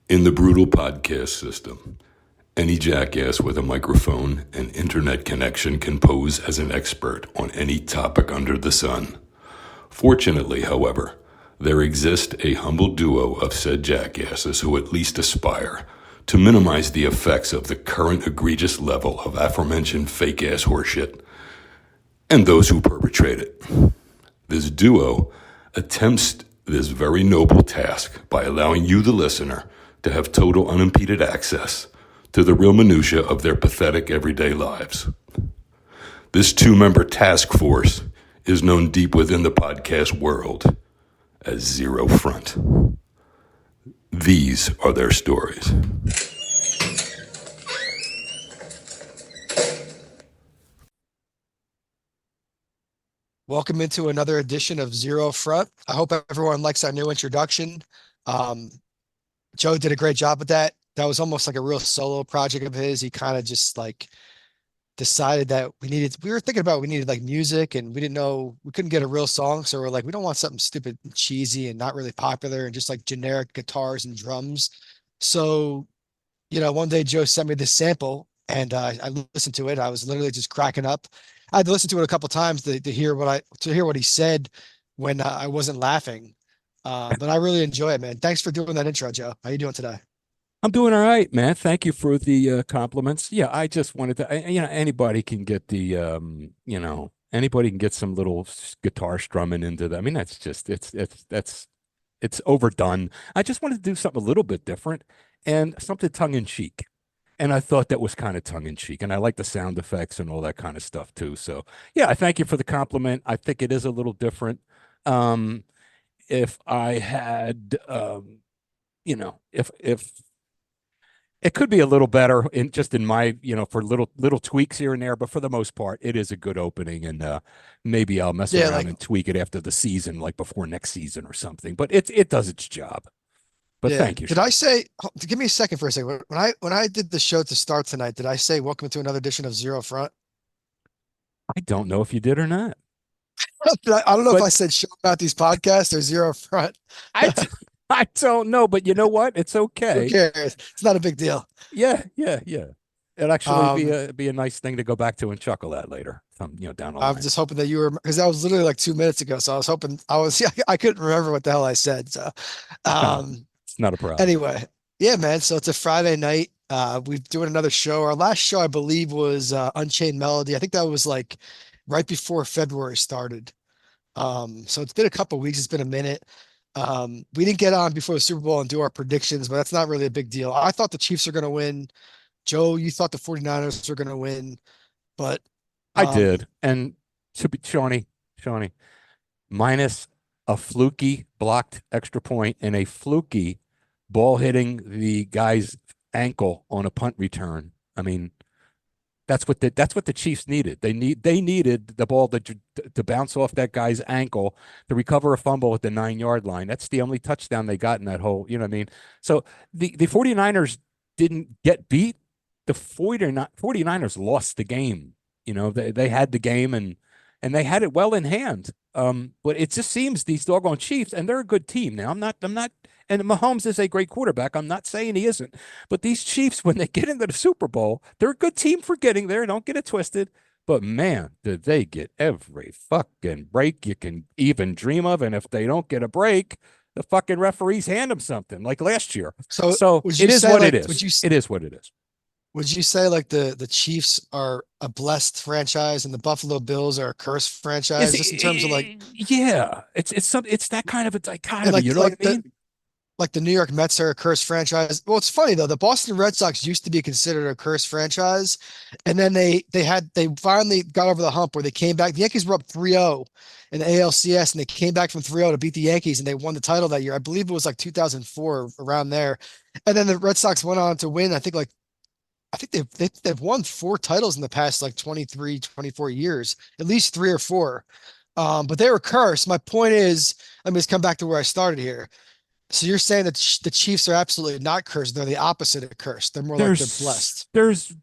In the brutal podcast system, any jackass with a microphone and internet connection can pose as an expert on any topic under the sun. Fortunately, however, there exists a humble duo of said jackasses who at least aspire to minimize the effects of the current egregious level of aforementioned fake-ass horseshit and those who perpetrate it. This duo attempts this very noble task by allowing you, the listener, to have total unimpeded access to the real minutia of their pathetic everyday lives. This two-member task force is known deep within the podcast world as Zero Front. These are their stories. Welcome into another edition of Zero Front. I hope everyone likes our new introduction. Joe did a great job with that. That was almost like a real solo project of his. He kind of just like decided that we were thinking about we needed like music and we didn't know we couldn't get a real song. So we're like, we don't want something stupid and cheesy and not really popular and just like generic guitars and drums. So, one day Joe sent me this sample and I listened to it. I was literally just cracking up. I had to listen to it a couple times to hear what he said when I wasn't laughing. But I really enjoy it, man. Thanks for doing that intro, Joe. How you doing today? I'm doing all right, man. Thank you for the compliments. Yeah, I just wanted to, anybody can get anybody can get some little guitar strumming into that. I mean, that's just, it's overdone. I just wanted to do something a little bit different and something tongue in cheek. And I thought that was kind of tongue in cheek. And I like the sound effects and all that kind of stuff too. So yeah, I thank you for the compliment. I think it is a little different. If I had, if it could be a little better in my, for little tweaks here and there, but for the most part, it is a good opening, and maybe I'll mess around and tweak it after the season, like before next season or something. But it does its job. But yeah. thank you. Did I say? Give me a second for a second. When I did the show to start tonight, did I say welcome to another edition of Zero Front? I don't know if you did or not. I don't know if I said show about these podcasts or Zero Front. I I don't know, but you know what? It's Who okay. cares? It's not a big deal. Yeah. It'd actually be a nice thing to go back to and chuckle at later, down the I'm line. just hoping that you were because that was literally like 2 minutes ago. So I was hoping I couldn't remember what the hell I said. So No, um it's not a problem. anyway, yeah, man. So it's a Friday night. We're doing another show. Our last show, I believe, was Unchained Melody. I think that was like right before February started. So it's been a couple weeks, it's been a minute. We didn't get on before the Super Bowl and do our predictions, but that's not really a big deal. I thought the Chiefs are gonna win. Joe, you thought the 49ers were gonna win, but I um did. And to be Shawnee, minus a fluky blocked extra point and a fluky ball hitting the guy's ankle on a punt return. I mean, that's what the Chiefs needed. They needed the ball to bounce off that guy's ankle to recover a fumble at the 9-yard line. That's the only touchdown they got in that whole, you know what I mean? So the 49ers didn't get beat. The 49ers lost the game. They had the game, and they had it well in hand. But it just seems these doggone Chiefs, and they're a good team. Now I'm not, and Mahomes is a great quarterback. I'm not saying he isn't, but these Chiefs, when they get into the Super Bowl, they're a good team for getting there. Don't get it twisted. But man, did they get every fucking break you can even dream of. And if they don't get a break, the fucking referees hand them something like last year. so So would you it is say what like it is. It is what it is. would you say like the Chiefs are a blessed franchise and the Buffalo Bills are a cursed franchise just in terms of like Yeah, it's that kind of a and dichotomy. You know what I mean? like the New York Mets are a cursed franchise. Well, it's funny though. The Boston Red Sox used to be considered a cursed franchise, and then they finally got over the hump where they came back. The Yankees were up 3-0 in the ALCS, and they came back from 3-0 to beat the Yankees, and they won the title that year. I believe it was like 2004 around there. And then the Red Sox went on to win. I think they've won 4 titles in the past like 23, 24 years, at least 3 or 4. But they were cursed. My point is, let me just come back to where I started here. So you're saying that the Chiefs are absolutely not cursed. They're the opposite of cursed. They're more like they're There's blessed.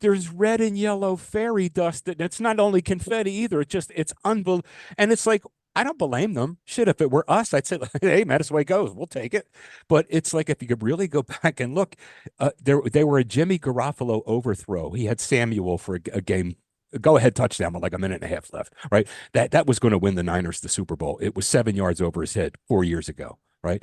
there's red and yellow fairy dust. It's not only confetti either. It's unbelievable, and it's like I don't blame them. Shit, if it were us, I'd say, hey, man, that's the way it goes. We'll take it. But it's like if you could really go back and look, they were a Jimmy Garofalo overthrow. He had Samuel for a game, a go-ahead touchdown with like a minute and a half left, right? That was going to win the Niners the Super Bowl. It was 7 yards over his head 4 years ago, right?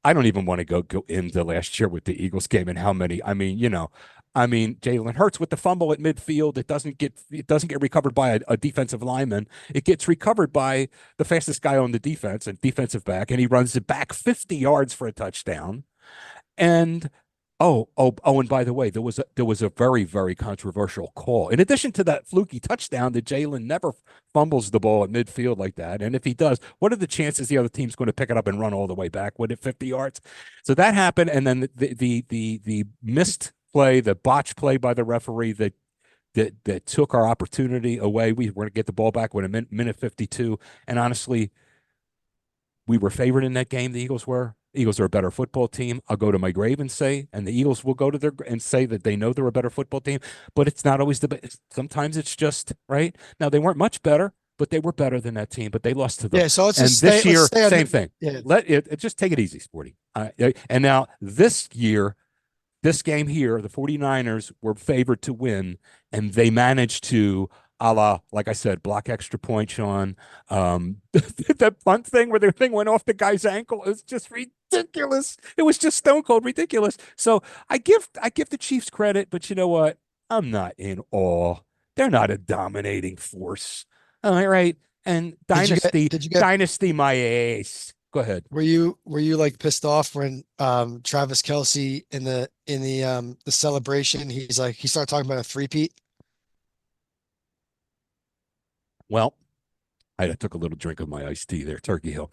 I don't even want to go into last year with the Eagles game and how many. Jalen Hurts with the fumble at midfield, it doesn't get recovered by a defensive lineman. It gets recovered by the fastest guy on the defense and defensive back, and he runs it back 50 yards for a touchdown. And and by the way, there was a very, very controversial call. In addition to that fluky touchdown, that Jalen never fumbles the ball at midfield like that. And if he does, what are the chances the other team's going to pick it up and run all the way back with it 50 yards? So that happened, and then the missed play, the botch play by the referee that took our opportunity away. We were going to get the ball back with a minute 52, and honestly, we were favored in that game. The Eagles were. Eagles are a better football team. I'll go to my grave and say, and the Eagles will go to their and say that they know they're a better football team, but it's not always the best. Sometimes it's just right. Now they weren't much better, but they were better than that team, but they lost to them. Yeah, so let's and just this stay, year, let's stay on same the- thing. Yeah. Let it just take it easy, Sporty. And now this year, this game here, the 49ers were favored to win, and they managed to, a la, like I said, block extra point, Sean. That punt thing where the thing went off the guy's ankle is just ridiculous. It was just stone cold ridiculous. So I give the Chiefs credit, but you know what? I'm not in awe. They're not a dominating force. All right. And dynasty, did you get- dynasty, my ace. Go ahead. Were you like pissed off when Travis Kelce in the celebration, he started talking about a three-peat? Well, I took a little drink of my iced tea there, Turkey Hill.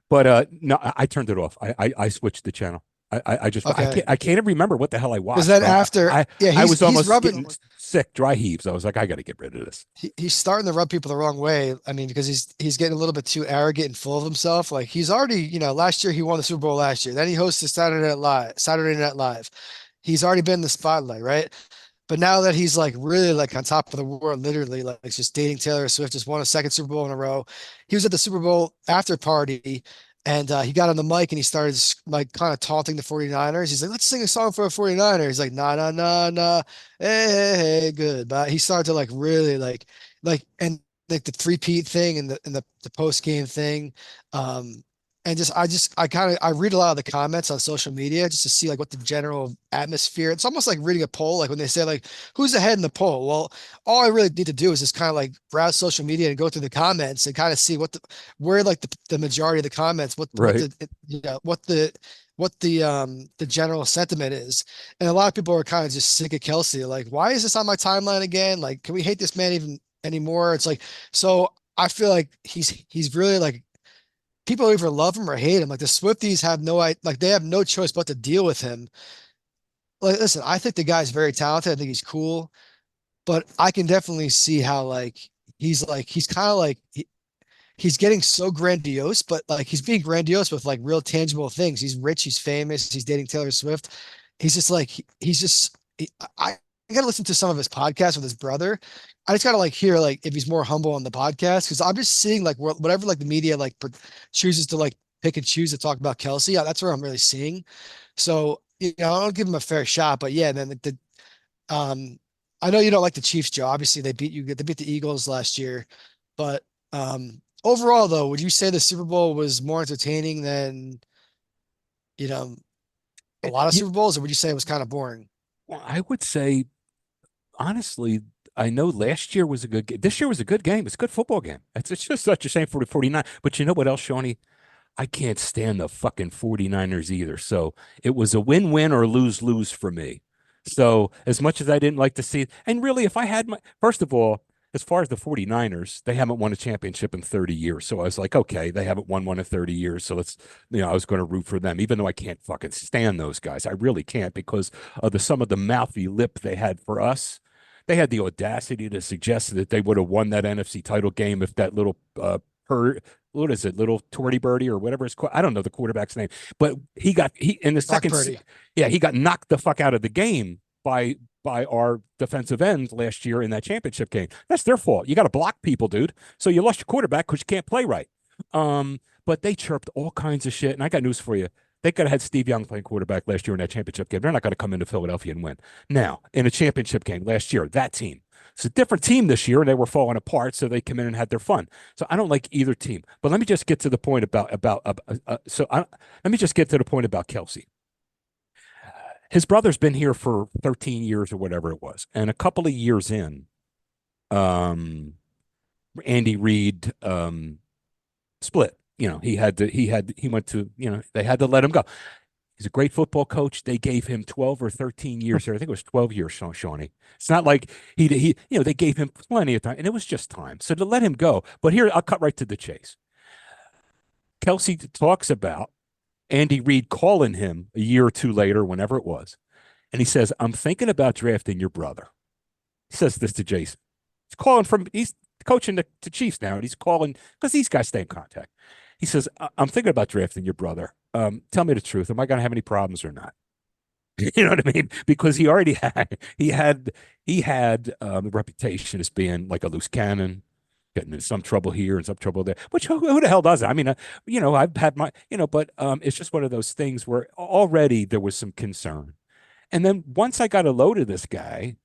But no, I turned it off. I switched the channel. I just Okay. I can't even remember what the hell I watched. Because then bro. after, I he's was almost rubbing, getting sick, dry heaves. I was like, I got to get rid of this. he's starting to rub people the wrong way. I mean, because he's getting a little bit too arrogant and full of himself. Like he's already, last year he won the Super Bowl last year. Then he hosted Saturday Night Live. He's already been in the spotlight, right? But now that he's like really like on top of the world, literally like just dating Taylor Swift, just won a second Super Bowl in a row. He was at the Super Bowl after party, and he got on the mic and he started like kind of taunting the 49ers. He's like, let's sing a song for a 49er. He's like, nah, nah, nah, nah. Hey, good. But he started to like really and like the three-peat thing and the post game thing. And I read a lot of the comments on social media just to see like what the general atmosphere. It's almost like reading a poll, like when they say like who's ahead in the poll. Well, all I really need to do is just kind of like browse social media and go through the comments and kind of see where like the majority of the comments, what the general sentiment is. And a lot of people are kind of just sick of Kelce. Like, why is this on my timeline again? Like, can we hate this man even anymore? It's like, so I feel like he's really like, people either love him or hate him. Like the Swifties they have no choice but to deal with him. Like, listen, I think the guy's very talented. I think he's cool, but I can definitely see how he's kind of like he's getting so grandiose, but like he's being grandiose with like real tangible things. He's rich, he's famous, he's dating Taylor Swift. He's just like I gotta listen to some of his podcasts with his brother. I just gotta like hear like if he's more humble on the podcast, because I'm just seeing like whatever like the media like chooses to like pick and choose to talk about Kelce. That's where I'm really seeing. So I don't give him a fair shot, but yeah, then I know you don't like the Chiefs, Joe. Obviously they beat the Eagles last year, but overall though, would you say the Super Bowl was more entertaining than a lot of Super Bowls, or would you say it was kind of boring? Well, I would say, honestly, I know last year was a good game. This year was a good game. It's a good football game. It's just such a shame for the 49. But you know what else, Shawnee? I can't stand the fucking 49ers either. So it was a win-win or lose-lose for me. So as much as I didn't like to see it, and really, if I had first of all, as far as the 49ers, they haven't won a championship in 30 years. So I was like, okay, they haven't won one in 30 years. So I was going to root for them, even though I can't fucking stand those guys. I really can't, because of some of the mouthy lip they had for us. They had the audacity to suggest that they would have won that NFC title game if that little what is it, little Torty Birdie or whatever it's called. I don't know the quarterback's name, but he in the second, Purdy. yeah, he got knocked the fuck out of the game by by our defensive ends last year in that championship game. That's their fault. You got to block people, dude. So you lost your quarterback because you can't play right. But they chirped all kinds of shit. And I got news for you. They could have had Steve Young playing quarterback last year in that championship game. They're not going to come into Philadelphia and win. Now, in a championship game last year, that team. It's a different team this year, and they were falling apart, so they come in and had their fun. So I don't like either team. But let me just get to the point about let me just get to the point about Kelsey. His brother's been here for 13 years or whatever it was, and a couple of years in, Andy Reid split. You know, he went to, you know, they had to let him go. He's a great football coach. They gave him 12 or 13 years here. I think it was 12 years, Shawnee. It's not like he, you know, they gave him plenty of time, and it was just time. So to let him go. But here, I'll cut right to the chase. Kelsey talks about Andy Reid calling him a year or two later, whenever it was. And he says, I'm thinking about drafting your brother. He says this to Jason. He's coaching the Chiefs now, and he's calling because these guys stay in contact. He says, I'm thinking about drafting your brother. Tell me the truth. Am I going to have any problems or not? You know what I mean? Because he already had the reputation as being like a loose cannon, getting in some trouble here and some trouble there. Which who the hell does it? I mean, you know, I've had my, you know, but it's just one of those things where already there was some concern, and then once I got a load of this guy,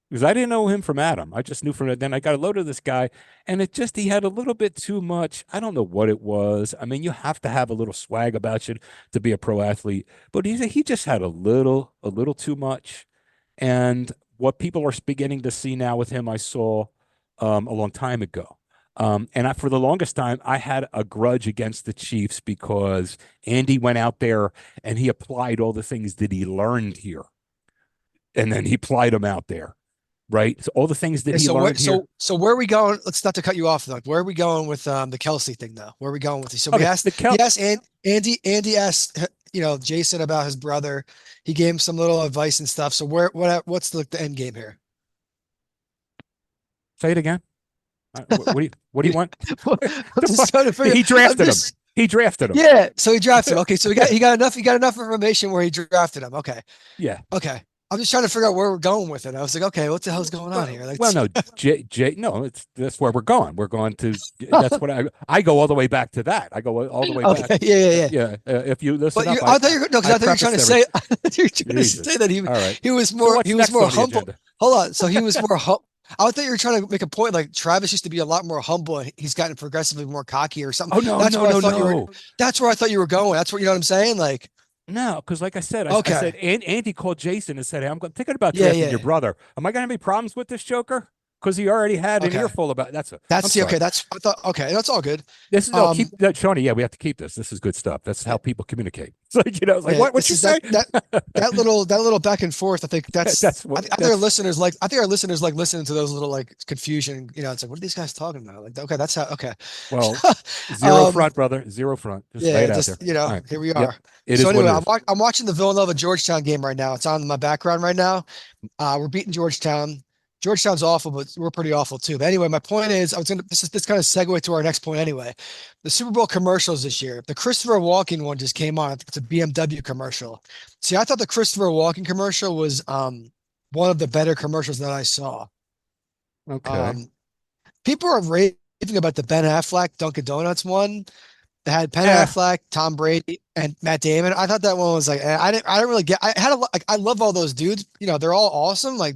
because I didn't know him from Adam. I just knew from it. Then I got a load of this guy, and he had a little bit too much. I don't know what it was. I mean, you have to have a little swag about you to be a pro athlete, but he just had a little too much. And what people are beginning to see now with him, I saw a long time ago. For the longest time, I had a grudge against the Chiefs because Andy went out there and he applied all the things that he learned here, and then he applied them out there. Right. So all the things that he learned here. So where are we going? Let's not to cut you off though. Where are we going with the Kelsey thing though? Where are we going with it? So Okay, Andy asked, you know, Jason about his brother. He gave him some little advice and stuff. So what's the end game here? Say it again. What do you want? I'm just trying to figure. He drafted him. He drafted him. Yeah. So he drafted him. Okay. So he got enough information where he drafted him. Okay. Yeah. Okay. I'm just trying to figure out where we're going with it. I was like, okay, what the hell's going on here? Like, well, no, no, that's where we're going. We're going to. That's what I go all the way back to that. I go all the way back. Okay. Yeah. If you listen up, I thought you were trying to say. I thought you were trying to say that he was more humble. Hold on. So he was more humble. I thought you were trying to make a point like Travis used to be a lot more humble and he's gotten progressively more cocky or something. Oh no, that's where I thought you were going. That's what, you know what I'm saying? Like, no, because like I said, Okay. I said, Andy called Jason and said, hey, I'm thinking about drafting your brother. Am I going to have any problems with this joker? Because he already had an earful about that's okay. That's all good. This is keep that, Shawnee. Yeah, we have to keep this. This is good stuff. That's how people communicate. It's like, you know, it's like what you say? That little back and forth. I think I think our listeners like listening to those little like confusion. You know, it's like, what are these guys talking about? Like, okay, that's how. Okay. Well, zero front, brother. Zero front. Just lay it out there. You know, right. Here we are. Yep. It so anyway, I'm watching the Villanova Georgetown game right now. It's on in my background right now. We're beating Georgetown. Georgetown's awful, but we're pretty awful too. But anyway, my point is, this kind of segue to our next point anyway. The Super Bowl commercials this year, the Christopher Walken one just came on. It's a BMW commercial. See, I thought the Christopher Walken commercial was one of the better commercials that I saw. Okay. People are raving about the Ben Affleck Dunkin' Donuts one. They had Ben Affleck, Tom Brady, and Matt Damon. I thought that one was like, I didn't really get. I love all those dudes. You know, they're all awesome. Like,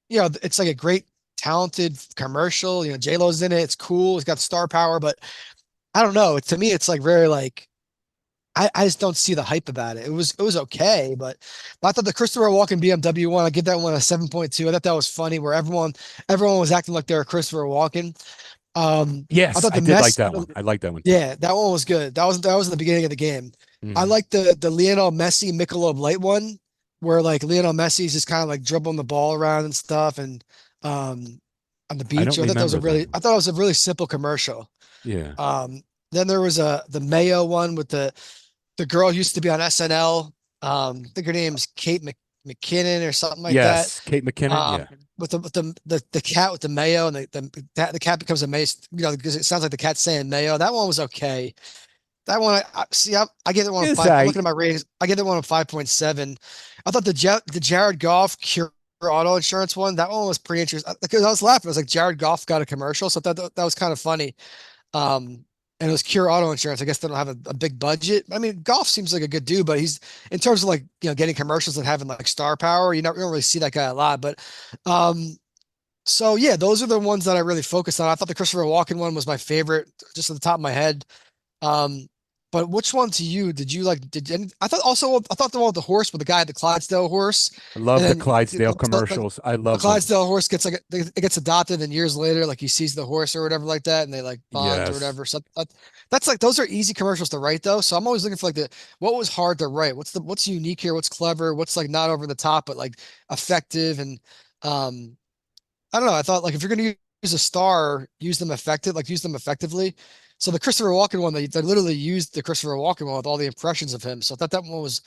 you know, it's like a great, talented commercial. You know, J-Lo's in it. It's cool. It's got star power, but I don't know. To me, it's like very like, I just don't see the hype about it. It was okay, but I thought the Christopher Walken BMW one, I give that one a 7.2. I thought that was funny where everyone was acting like they were Christopher Walken. Yes, I did like that one. I like that one too. Yeah, that one was good. That was in the beginning of the game. Mm-hmm. I like the Lionel Messi Michelob Light one, where like Lionel Messi's just kind of like dribbling the ball around and stuff, and on the beach. I thought it was a really simple commercial. Yeah. Then there was the Mayo one with the girl who used to be on SNL. I think her name's Kate McKinnon or something like that. Yes, Kate McKinnon. Yeah. With the cat with the mayo, and the cat becomes a mace, you know, because it sounds like the cat's saying mayo. That one was okay. That one, I give it one. I'm looking at my ratings. I give it one of 5.7. I thought the Jared Goff Auto Insurance one. That one was pretty interesting because I was laughing. I was like, Jared Goff got a commercial, so that was kind of funny. And it was Cure Auto Insurance. I guess they don't have a big budget. I mean, Goff seems like a good dude, but he's in terms of like getting commercials and having like star power. You don't really see that guy a lot, but so yeah, those are the ones that I really focused on. I thought the Christopher Walken one was my favorite, just at the top of my head. Um, but which one to you did you like? I thought the one with the horse with the guy, the Clydesdale horse, I and love the then Clydesdale the commercials. I love them. Clydesdale horse gets like it gets adopted, and years later, like he sees the horse or whatever like that, and they like bond or Yes. whatever. So that's like those are easy commercials to write though. So I'm always looking for like the what was hard to write. What's unique here? What's clever? What's like not over the top but like effective and um I don't know. I thought like if you're gonna use a star, use them effectively. So the Christopher Walken one, they literally used the Christopher Walken one with all the impressions of him. So I thought that one was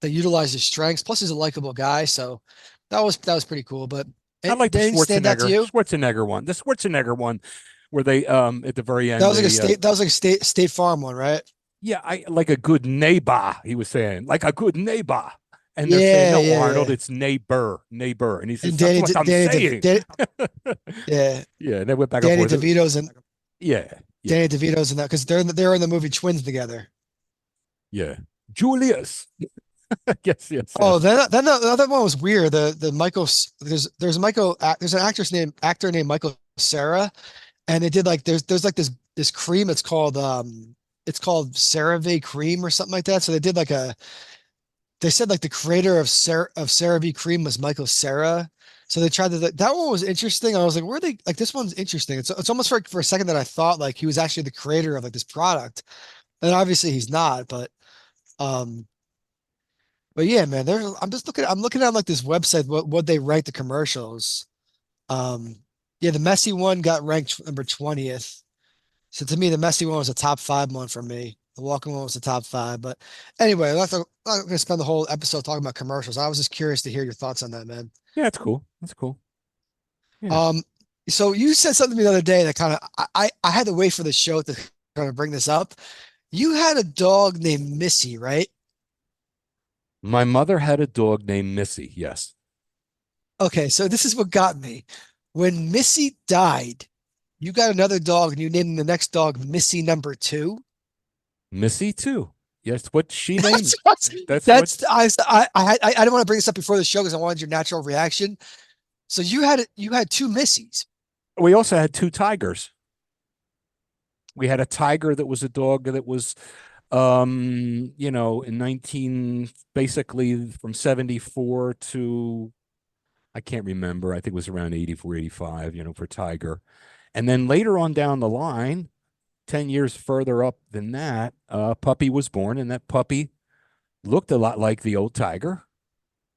they utilized his strengths. Plus, he's a likable guy, so that was pretty cool. But I like the did anything stand out to you? Schwarzenegger one. The Schwarzenegger one where they at the very That end was like a they state. That was like a State Farm one, right? yeah, I like a good neighbor, he was saying. Like a good neighbor. And they're saying, Yeah, no, yeah, Arnold, yeah. it's neighbor, neighbor. And he says, And that's what I'm saying. Yeah, Yeah, and they went back and Danny forth. DeVito's and Yeah, yeah, Danny DeVito's in that because they're in the movie Twins together. yeah. Julius. Yes, yes, Oh, yes. then the other one was weird. The Michael there's an actor named Michael Cera, and they did like there's like this cream. It's called CeraVe cream or something like that. So they did like a they said like the creator of CeraVe cream was Michael Cera. So they tried that one was interesting. I was like, where they like this one's interesting. It's almost for a second that I thought like he was actually the creator of like this product, and obviously he's not. Um. But yeah, man, I'm looking at like this website, what they rank the commercials. Um, yeah, the messy one got ranked number 20th. So to me, the messy one was a top five one for me. The walking one was the top five. But anyway, I'm not gonna spend the whole episode talking about commercials. I was just curious to hear your thoughts on that, man. Yeah, it's cool. That's cool. Yeah. Um, so you said something to me the other day that kind of I had to wait for the show to kind of bring this up. You had a dog named Missy, right? My mother had a dog named Missy. Yes. Okay, so this is what got me. When Missy died, you got another dog and you named the next dog Missy number two. Missy too. Yes, what she named. That's That's what I didn't want to bring this up before the show because I wanted your natural reaction. So you had two Missies. we also had two tigers. We had a tiger that was a dog that was in 19 basically from 74 to I can't remember. I think it was around 84, 85, for tiger. And then later on down the line, 10 years further up than that, a puppy was born, and that puppy looked a lot like the old tiger.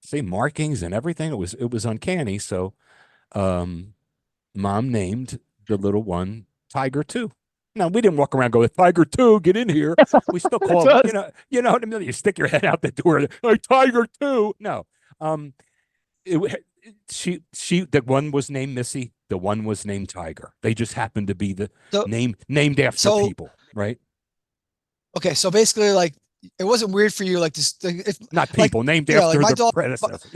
Same markings and everything. It was uncanny. So mom named the little one Tiger 2. Now we didn't walk around going, Tiger 2, get in here. We still call it, you know what I mean? You stick your head out the door, like Tiger 2. No. It, the one was named Missy, the one was named Tiger. They just happened to be the So named after so people, right? okay, so basically like it wasn't weird for you like this if Not like people named like after my the dog predecessor,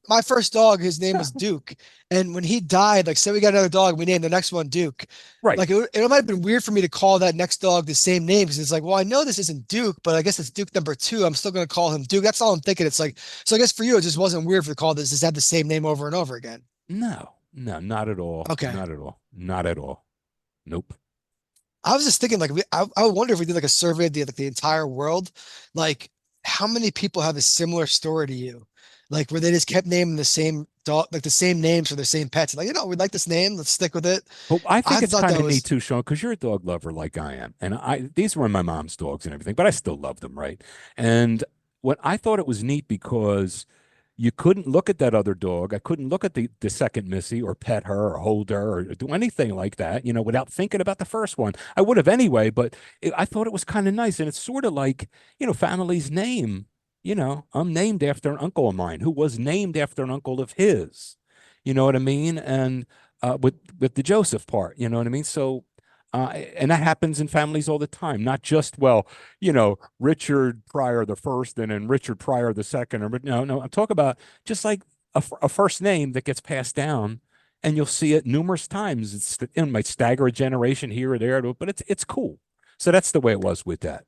my first dog, his name was Duke. And when he died, like say we got another dog, we named the next one Duke. right. Like it might have been weird for me to call that next dog the same name because it's like, well, I know this isn't Duke, but I guess it's Duke number two. I'm still gonna call him Duke. That's all I'm thinking. It's like, so I guess for you, it just wasn't weird for the call this just had the same name over and over again. No, not at all. Okay. Not at all. Not at all. Nope. I was just thinking, like, I wonder if we did like a survey of the entire world, like how many people have a similar story to you, like where they just kept naming the same dog, like the same names for the same pets. Like, we like this name, let's stick with it. But I think I it's thought kind that of neat was too, Sean, because you're a dog lover like I am. And these were my mom's dogs and everything, but I still love them, right? And what I thought it was neat because you couldn't look at that other dog. I couldn't look at the second Missy or pet her or hold her or do anything like that, without thinking about the first one. I would have anyway, but I thought it was kind of nice. And it's sort of like, family's name. I'm named after an uncle of mine who was named after an uncle of his. You know what I mean? And with the Joseph part, you know what I mean? So and that happens in families all the time, not just, Richard Pryor the first and then Richard Pryor the second. Or no, I'm talking about just like a first name that gets passed down, and you'll see it numerous times. It might stagger a generation here or there, but it's cool. So that's the way it was with that.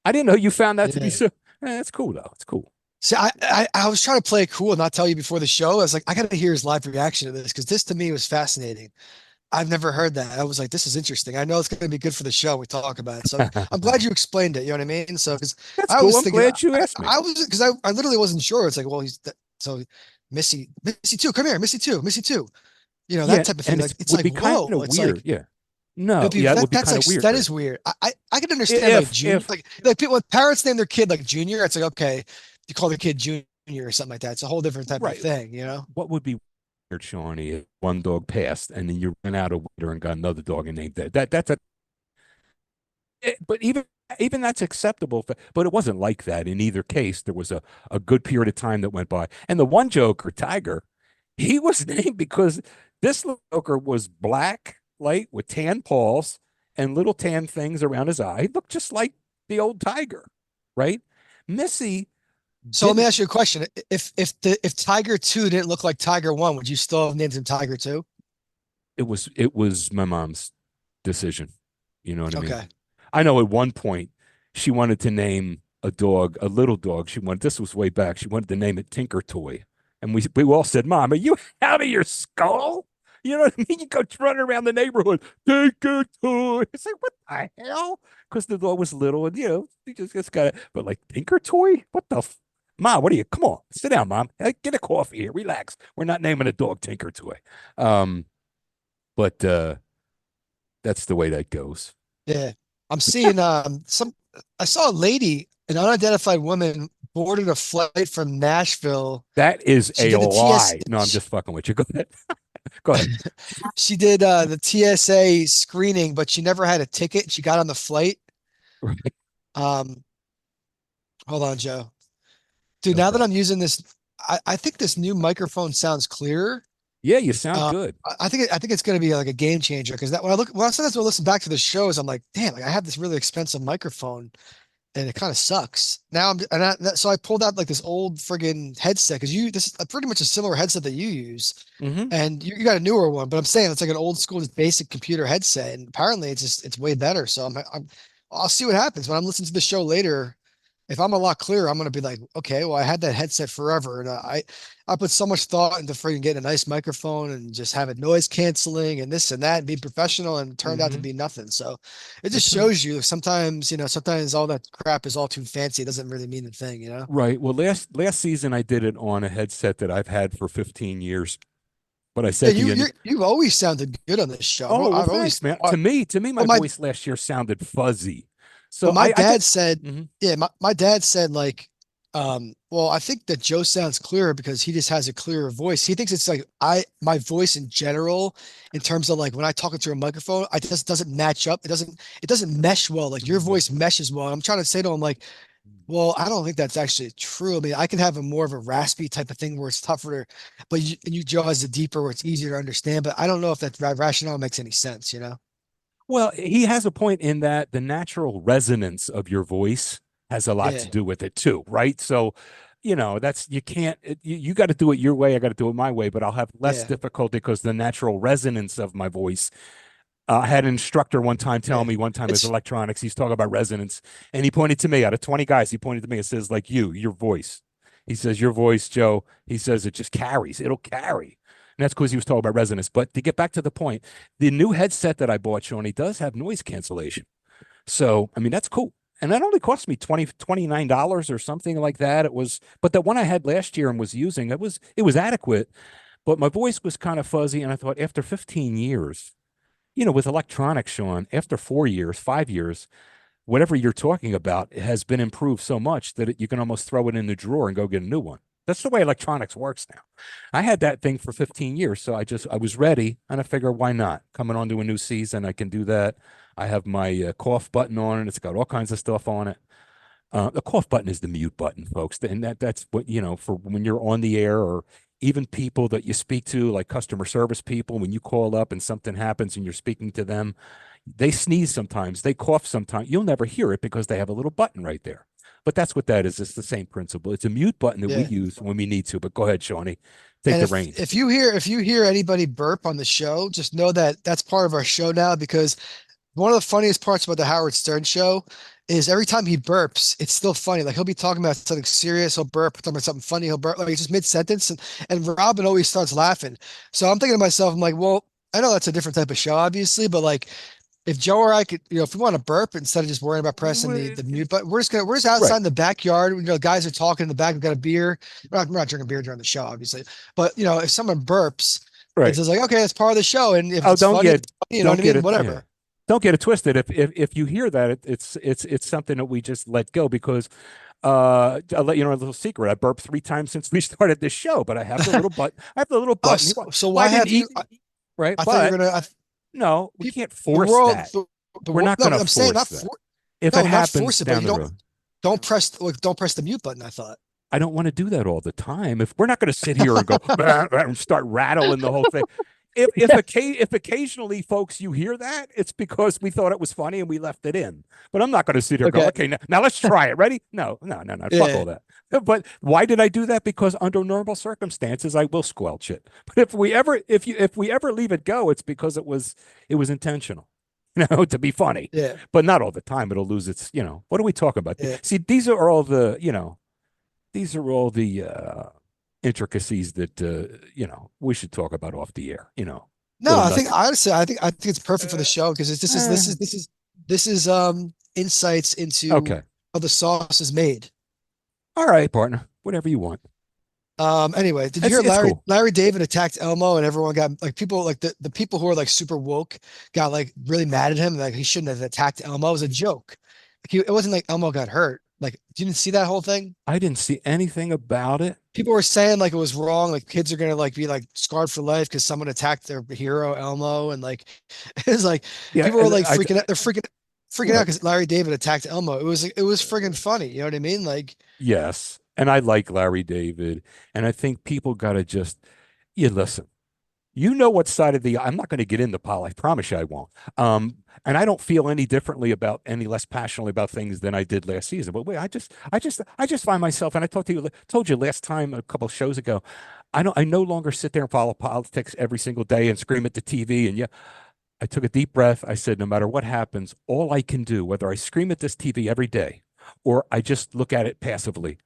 I didn't know you found that to be Yeah. so. It's cool though. It's cool. See, I was trying to play it cool and not tell you before the show. I was like, I got to hear his live reaction to this because this to me was fascinating. I've never heard that. I was like, this is interesting. I know it's going to be good for the show. We talk about it. So I'm glad you explained it. You know what I mean? So, because That's I cool. was I'm thinking, glad you asked me. I was, because I literally wasn't sure. It's like, well, so Missy too. Come here, Missy too. You know, Yeah, that type of thing. and Like, it's would like, be kind whoa. of It's weird. like, Yeah. No, yeah, it would be that's kind like, of weird. that Right? is weird. I can understand like junior, If like people, when parents name their kid like Junior, it's like, okay, you call the kid Junior or something like that. It's a whole different type of right, thing, you know? what would be weird, Shawnee, if one dog passed and then you ran out of water and got another dog and named that. That's a. But even that's acceptable. But it wasn't like that in either case. There was a good period of time that went by, and the one joker, Tiger, he was named because this little joker was black, light with tan paws and little tan things around his eye. He looked just like the old Tiger, right? Missy So let me didn't. ask you a question. If Tiger 2 didn't look like Tiger 1, would you still have named him Tiger 2? It was my mom's decision. You know what I mean? Okay. I know at one point she wanted to name a dog, a little dog. She wanted, this was way back. She wanted to name it Tinker Toy. And we all said, Mom, are you out of your skull? You know what I mean? You go running around the neighborhood, Tinker Toy. It's like, what the hell? Because the dog was little and, you just got it. But like, Tinker Toy? What the Mom, what are you? Come on, sit down, Mom. Hey, get a coffee here. Relax. We're not naming a dog Tinker Toy. But that's the way that goes. Yeah. I'm seeing I saw a lady, an unidentified woman, boarded a flight from Nashville. That is She a did the TS lie. No, I'm just fucking with you. Go ahead. Go ahead. she did the TSA screening, but she never had a ticket. She got on the flight. Right. Um, hold on, Joe. Dude, No now that I'm problem. using this, I think this new microphone sounds clearer. Yeah, you sound Uh, good. I think it's going to be like a game changer because that when I sometimes when I listen back to the shows, I'm like, damn, like I have this really expensive microphone and it kind of sucks. Now so I pulled out like this old friggin' headset because this is pretty much a similar headset that you use, Hmm. and you got a newer one, but I'm saying it's like an old school just basic computer headset, and apparently it's way better. So I'll see what happens when I'm listening to the show later. If I'm a lot clearer, I'm gonna be like, okay, well, I had that headset forever, and I put so much thought into freaking getting a nice microphone and just have it noise canceling and this and that and be professional, and it turned out to Hmm. be nothing. So it just That's right. shows you sometimes, sometimes all that crap is all too fancy. It doesn't really mean a thing, you know? Right. Well, last season I did it on a headset that I've had for 15 years. But I Yeah, said to you, you've always sounded good on this show. oh, well, I've thanks, always man. thought, To me, my well, my voice last year sounded fuzzy. well, So my I did. dad said, Mhm. yeah, my dad said like, well, I think that Joe sounds clearer because he just has a clearer voice. He thinks it's like my voice in general, in terms of like when I talk into a microphone, I just doesn't match up. It doesn't mesh well. Like your voice meshes well. And I'm trying to say to him like, well, I don't think that's actually true. I mean, I can have a more of a raspy type of thing where it's tougher to, but you Joe has a deeper where it's easier to understand. But I don't know if that rationale makes any sense, you know? Well, he has a point in that the natural resonance of your voice has a lot to Yeah, do with it too, right? So, that's you can't you got to do it your way. I got to do it my way, but I'll have less yeah, difficulty because the natural resonance of my voice. I had an instructor one time tell yeah. me one time as It's electronics, he's talking about resonance, and he pointed to me out of 20 guys. He pointed to me and says, like your voice. He says, your voice, Joe. He says it just carries. It'll carry. And that's because he was talking about resonance. But to get back to the point, the new headset that I bought, Shawnee, does have noise cancellation. So, I mean, that's cool. And that only cost me $29 or something like that. But the one I had last year and was using, it was adequate, but my voice was kind of fuzzy. And I thought after 15 years, with electronics, Sean, after 4 years, 5 years, whatever you're talking about has been improved so much that you can almost throw it in the drawer and go get a new one. That's the way electronics works now. I had that thing for 15 years, so I was ready, and I figure why not? Coming on to a new season, I can do that. I have my cough button on it. It's got all kinds of stuff on it. The cough button is the mute button, folks, and that's what for when you're on the air or even people that you speak to, like customer service people. When you call up and something happens and you're speaking to them, they sneeze sometimes, they cough sometimes. You'll never hear it because they have a little button right there. But that's what that is. It's the same principle. It's a mute button that we Yeah. use when we need to. But go ahead, Shawnee. Take And the if reins. if you hear anybody burp on the show, just know that that's part of our show now because one of the funniest parts about the Howard Stern show is every time he burps, it's still funny. Like he'll be talking about something serious, he'll burp, talking about something funny, he'll burp, like he's just mid-sentence, and Robin always starts laughing. So I'm thinking to myself, I'm like, well, I know that's a different type of show, obviously, but like if Joe or I could, if we want to burp instead of just worrying about pressing the mute button, we're just outside Right. in the backyard. Guys are talking in the back. We've got a beer. We're not drinking beer during the show, obviously, but if someone burps, it's Right. just like okay, it's part of the show, and if Oh, it's funny, it's funny, you know don't what I get mean? it. Yeah. Whatever. Don't get it twisted. If you hear that, it's something that we just let go because I'll let you know a little secret. I burped 3 times since we started this show, but I have the little button. I have the little Oh, button. so Well, why I didn't have you? eat, right? I thought you were But gonna. no, we People, can't the force world, that. the We're world. not No, going to I'm saying force not that. for. If No, it not force happens it, but down you the road, don't press the mute button. I thought. I don't want to do that all the time. If we're not going to sit here and go and start rattling the whole thing. If occasionally, folks, you hear that, it's because we thought it was funny and we left it in. But I'm not going to sit here and go, Okay. okay, now let's try it. Ready? No. Fuck Yeah. all that. But why did I do that? Because under normal circumstances, I will squelch it. But if we ever leave it go, it's because it was intentional, to be funny. Yeah. But not all the time. It'll lose its. What are we talking about? Yeah. See, these are all the intricacies that we should talk about off the air. No, Little I think nuts. honestly, I think it's perfect for the show because it's this is insights into Okay. how the sauce is made. All right, partner. Whatever you want. Anyway, did you hear It's cool. Larry David attacked Elmo and everyone got like people like the people who are like super woke got like really mad at him like he shouldn't have attacked Elmo. It was a joke. It wasn't like Elmo got hurt. Like, you didn't see that whole thing? I didn't see anything about it. People were saying like it was wrong, like kids are gonna like be like scarred for life because someone attacked their hero Elmo, and like it's like Yeah, people were and like I- freaking out. They're freaking out Right. because Larry David attacked Elmo. It was friggin' funny. You know what I mean? Like, Yes. And I like Larry David. And I think people got to just, listen, what side of I'm not going to get into I promise you I won't. And I don't feel any less passionately about things than I did last season. But wait, I just find myself, and I told you last time, a couple of shows ago, I no longer sit there and follow politics every single day and scream at the TV. And I took a deep breath. I said, no matter what happens, all I can do, whether I scream at this TV every day or I just look at it passively,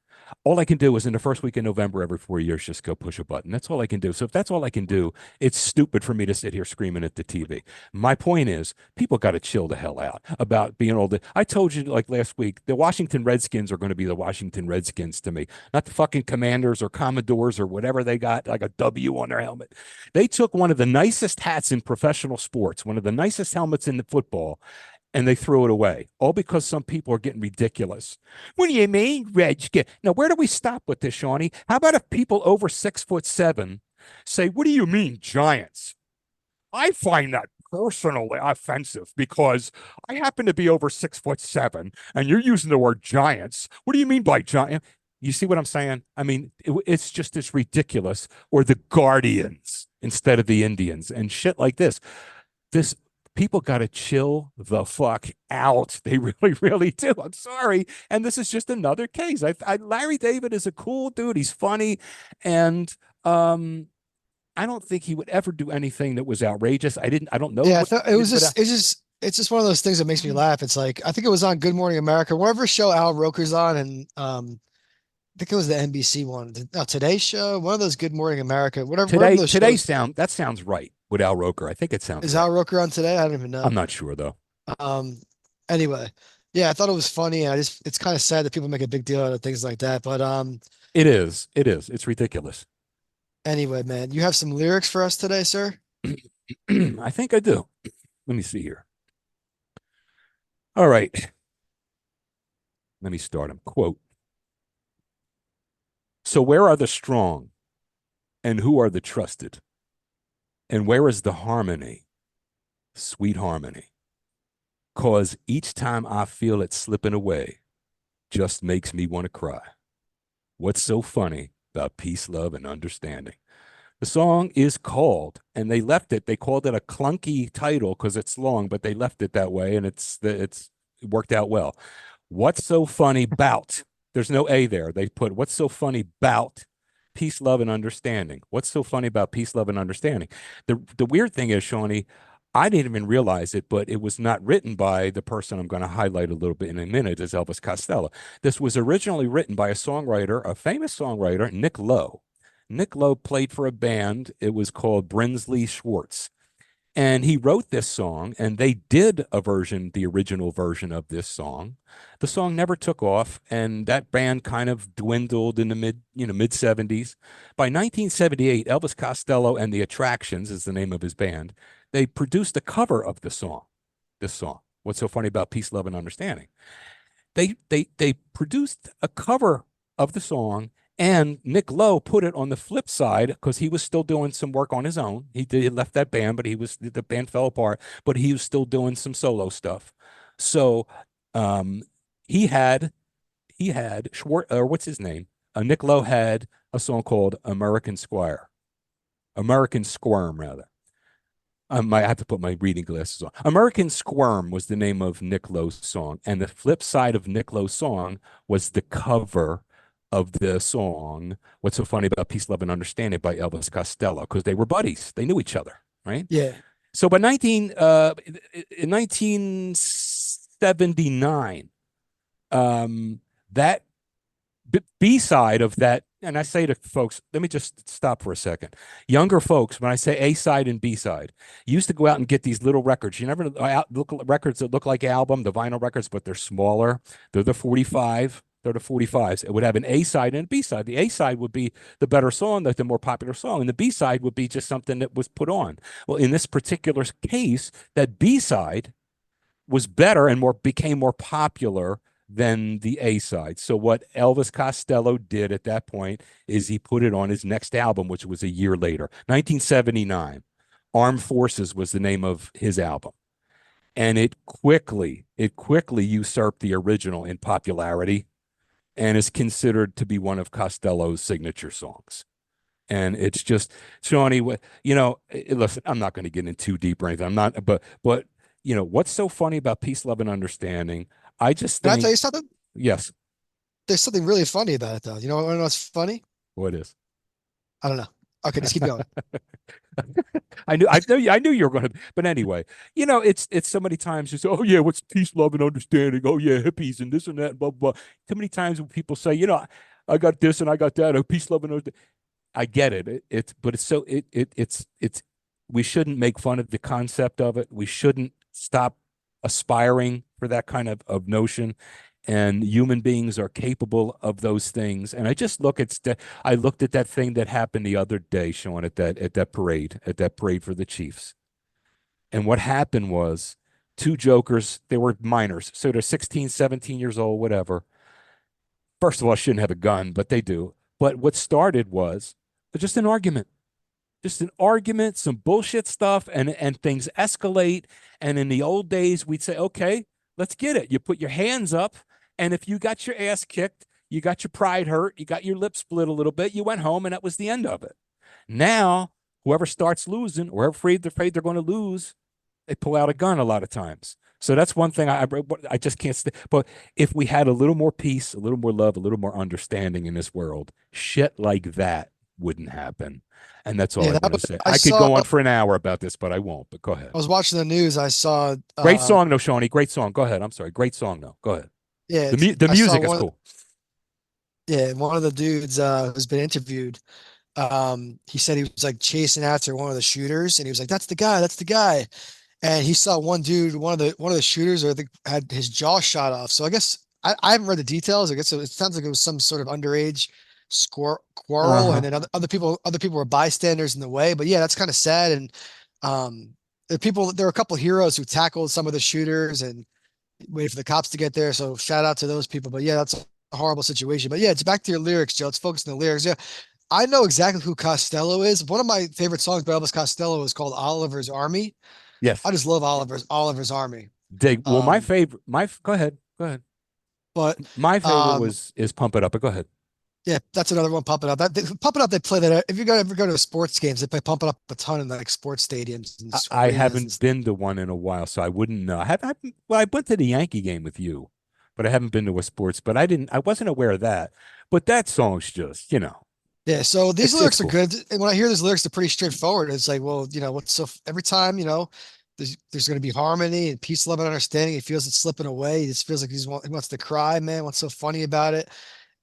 all I can do is in the first week in November every 4 years, just go push a button. That's all I can do. So if that's all I can do, it's stupid for me to sit here screaming at the TV. My point is, people got to chill the hell out about being old. I told you like last week, the Washington Redskins are going to be the Washington Redskins to me, not the fucking Commanders or Commodores or whatever they got, like a W on their helmet. They took one of the nicest hats in professional sports, one of the nicest helmets in the football, and they threw it away, all because some people are getting ridiculous. What do you mean, Redskin? Now, where do we stop with this, Shawnee? How about if people over 6'7" say, "What do you mean, Giants?" I find that personally offensive because I happen to be over 6'7", and you're using the word Giants. What do you mean by giant? You see what I'm saying? I mean, it's just as ridiculous. Or the Guardians instead of the Indians and shit like this. This people got to chill the fuck out. They really, really do. I'm sorry. And this is just another case. Larry David is a cool dude. He's funny. And I don't think he would ever do anything that was outrageous. I don't know. yeah, I what thought he it did, was but, just it's just one of those things that makes me laugh. It's like I think it was on Good Morning America, whatever show Al Roker's on, and I think it was the NBC one. No, Today's Show, one of those Good Morning America, whatever those shows. that sounds right with Al Roker. I think it sounds Is right. Al Roker on today? I don't even know. I'm not sure though. Um, anyway, yeah, I thought it was funny, and it's kind of sad that people make a big deal out of things like that. But It is. It's ridiculous. anyway, man, you have some lyrics for us today, sir? I think I do. Let me see here. All right. Let me start him. Quote. So where are the strong and who are the trusted? And where is the harmony? Sweet harmony. 'Cause each time I feel it slipping away, just makes me want to cry. What's so funny about peace, love, and understanding? The song is called, and they called it a clunky title because it's long, but they left it that way, and it worked out well. What's so funny about There's no A there. They put, what's so funny about peace, love, and understanding? What's so funny about peace, love, and understanding? The weird thing is, Shawnee, I didn't even realize it, but it was not written by the person I'm going to highlight a little bit in a minute, is Elvis Costello. This was originally written by a songwriter, a famous songwriter, Nick Lowe. Nick Lowe played for a band. It was called Brinsley Schwartz. And he wrote this song, and they did a version, the original version of this song. The song never took off, and that band kind of dwindled in the mid 70s. By 1978, Elvis Costello and the Attractions is the name of his band. They produced a cover of the song. This song. What's so funny about peace, love, and understanding? They produced a cover of the song, and Nick Lowe put it on the flip side because he was still doing some work on his own. He left that band, but the band fell apart, but he was still doing some solo stuff. So he had Schwartz, or what's his name? Nick Lowe had a song called American Squirm, rather. I have to put my reading glasses on. American Squirm was the name of Nick Lowe's song, and the flip side of Nick Lowe's song was the cover of the song What's So Funny About Peace, Love, and Understanding by Elvis Costello, because they were buddies. They knew each other, right? Yeah. So in 1979, that B-side of that, and I say to folks, let me just stop for a second. Younger folks, when I say A-side and B-side, used to go out and get these little records. You never look at records that look like album, the vinyl records, but they're smaller. They're the 45. They're the 45s. It would have an A-side and a B-side. The A-side would be the better song, the more popular song, and the B-side would be just something that was put on. Well, in this particular case, that B-side was better and became more popular than the A-side. So what Elvis Costello did at that point is he put it on his next album, which was a year later, 1979. Armed Forces was the name of his album. And it quickly usurped the original in popularity and is considered to be one of Costello's signature songs. And it's just, Shawnee, listen, I'm not going to get in too deep or anything. I'm not, but what's so funny about peace, love, and understanding? I just Can I think, tell you something? yes, There's something really funny about it, though. You know what's funny? what is? I don't know. Okay, just keep going. I knew you were going to, but anyway, it's so many times you say, oh yeah, what's peace, love, and understanding? Oh yeah, hippies and this and that, blah, blah. Too many times when people say, I got this and I got that, oh, peace, love, and understanding. I get it. It's we shouldn't make fun of the concept of it. We shouldn't stop aspiring for that kind of notion. And human beings are capable of those things. And I just I looked at that thing that happened the other day, Sean, at that parade for the Chiefs. And what happened was two jokers, they were minors. So they're 16, 17 years old, whatever. First of all, shouldn't have a gun, but they do. But what started was just an argument. Just an argument, some bullshit stuff, and things escalate. And in the old days, we'd say, okay, let's get it. You put your hands up, and if you got your ass kicked, you got your pride hurt, you got your lip split a little bit, you went home, and that was the end of it. Now, whoever starts losing, or afraid they're going to lose, they pull out a gun a lot of times. So that's one thing I just can't stay. But if we had a little more peace, a little more love, a little more understanding in this world, shit like that wouldn't happen. And that's all I want to say. I could go on for an hour about this, but I won't. But go ahead. I was watching the news. I saw great song, though, Shawnee. Great song. Go ahead. I'm sorry. Great song, though. Go ahead. Yeah, the music is cool. Yeah, one of the dudes who's been interviewed, he said he was like chasing after one of the shooters, and he was like, "That's the guy. That's the guy." And he saw one dude, one of the shooters, had his jaw shot off. So I guess I haven't read the details. I guess it sounds like it was some sort of underage quarrel, and then other people were bystanders in the way. But yeah, that's kind of sad. And there were a couple of heroes who tackled some of the shooters and waited for the cops to get there. So shout out to those people. But yeah, that's a horrible situation. But yeah, it's back to your lyrics, Joe. Let's focus on the lyrics. Yeah, I know exactly who Costello is. One of my favorite songs by Elvis Costello is called Oliver's Army. Yes, I just love Oliver's Army. Well, my favorite, go ahead. But my favorite is Pump It Up. But go ahead. Yeah, that's another one. Pump It Up. Pump It Up. They play that if you ever go to sports games. They play Pump It Up a ton in like sports stadiums. And I haven't been to one in a while, so I wouldn't know. I went to the Yankee game with you, but I haven't been to a sports. But I wasn't aware of that. But that song's just, Yeah, so these it's lyrics are cool. good. And when I hear these lyrics, they're pretty straightforward. It's like, well, what's so every time, there's going to be harmony and peace, love, and understanding. He feels it slipping away. He just feels like he wants to cry, man. What's so funny about it?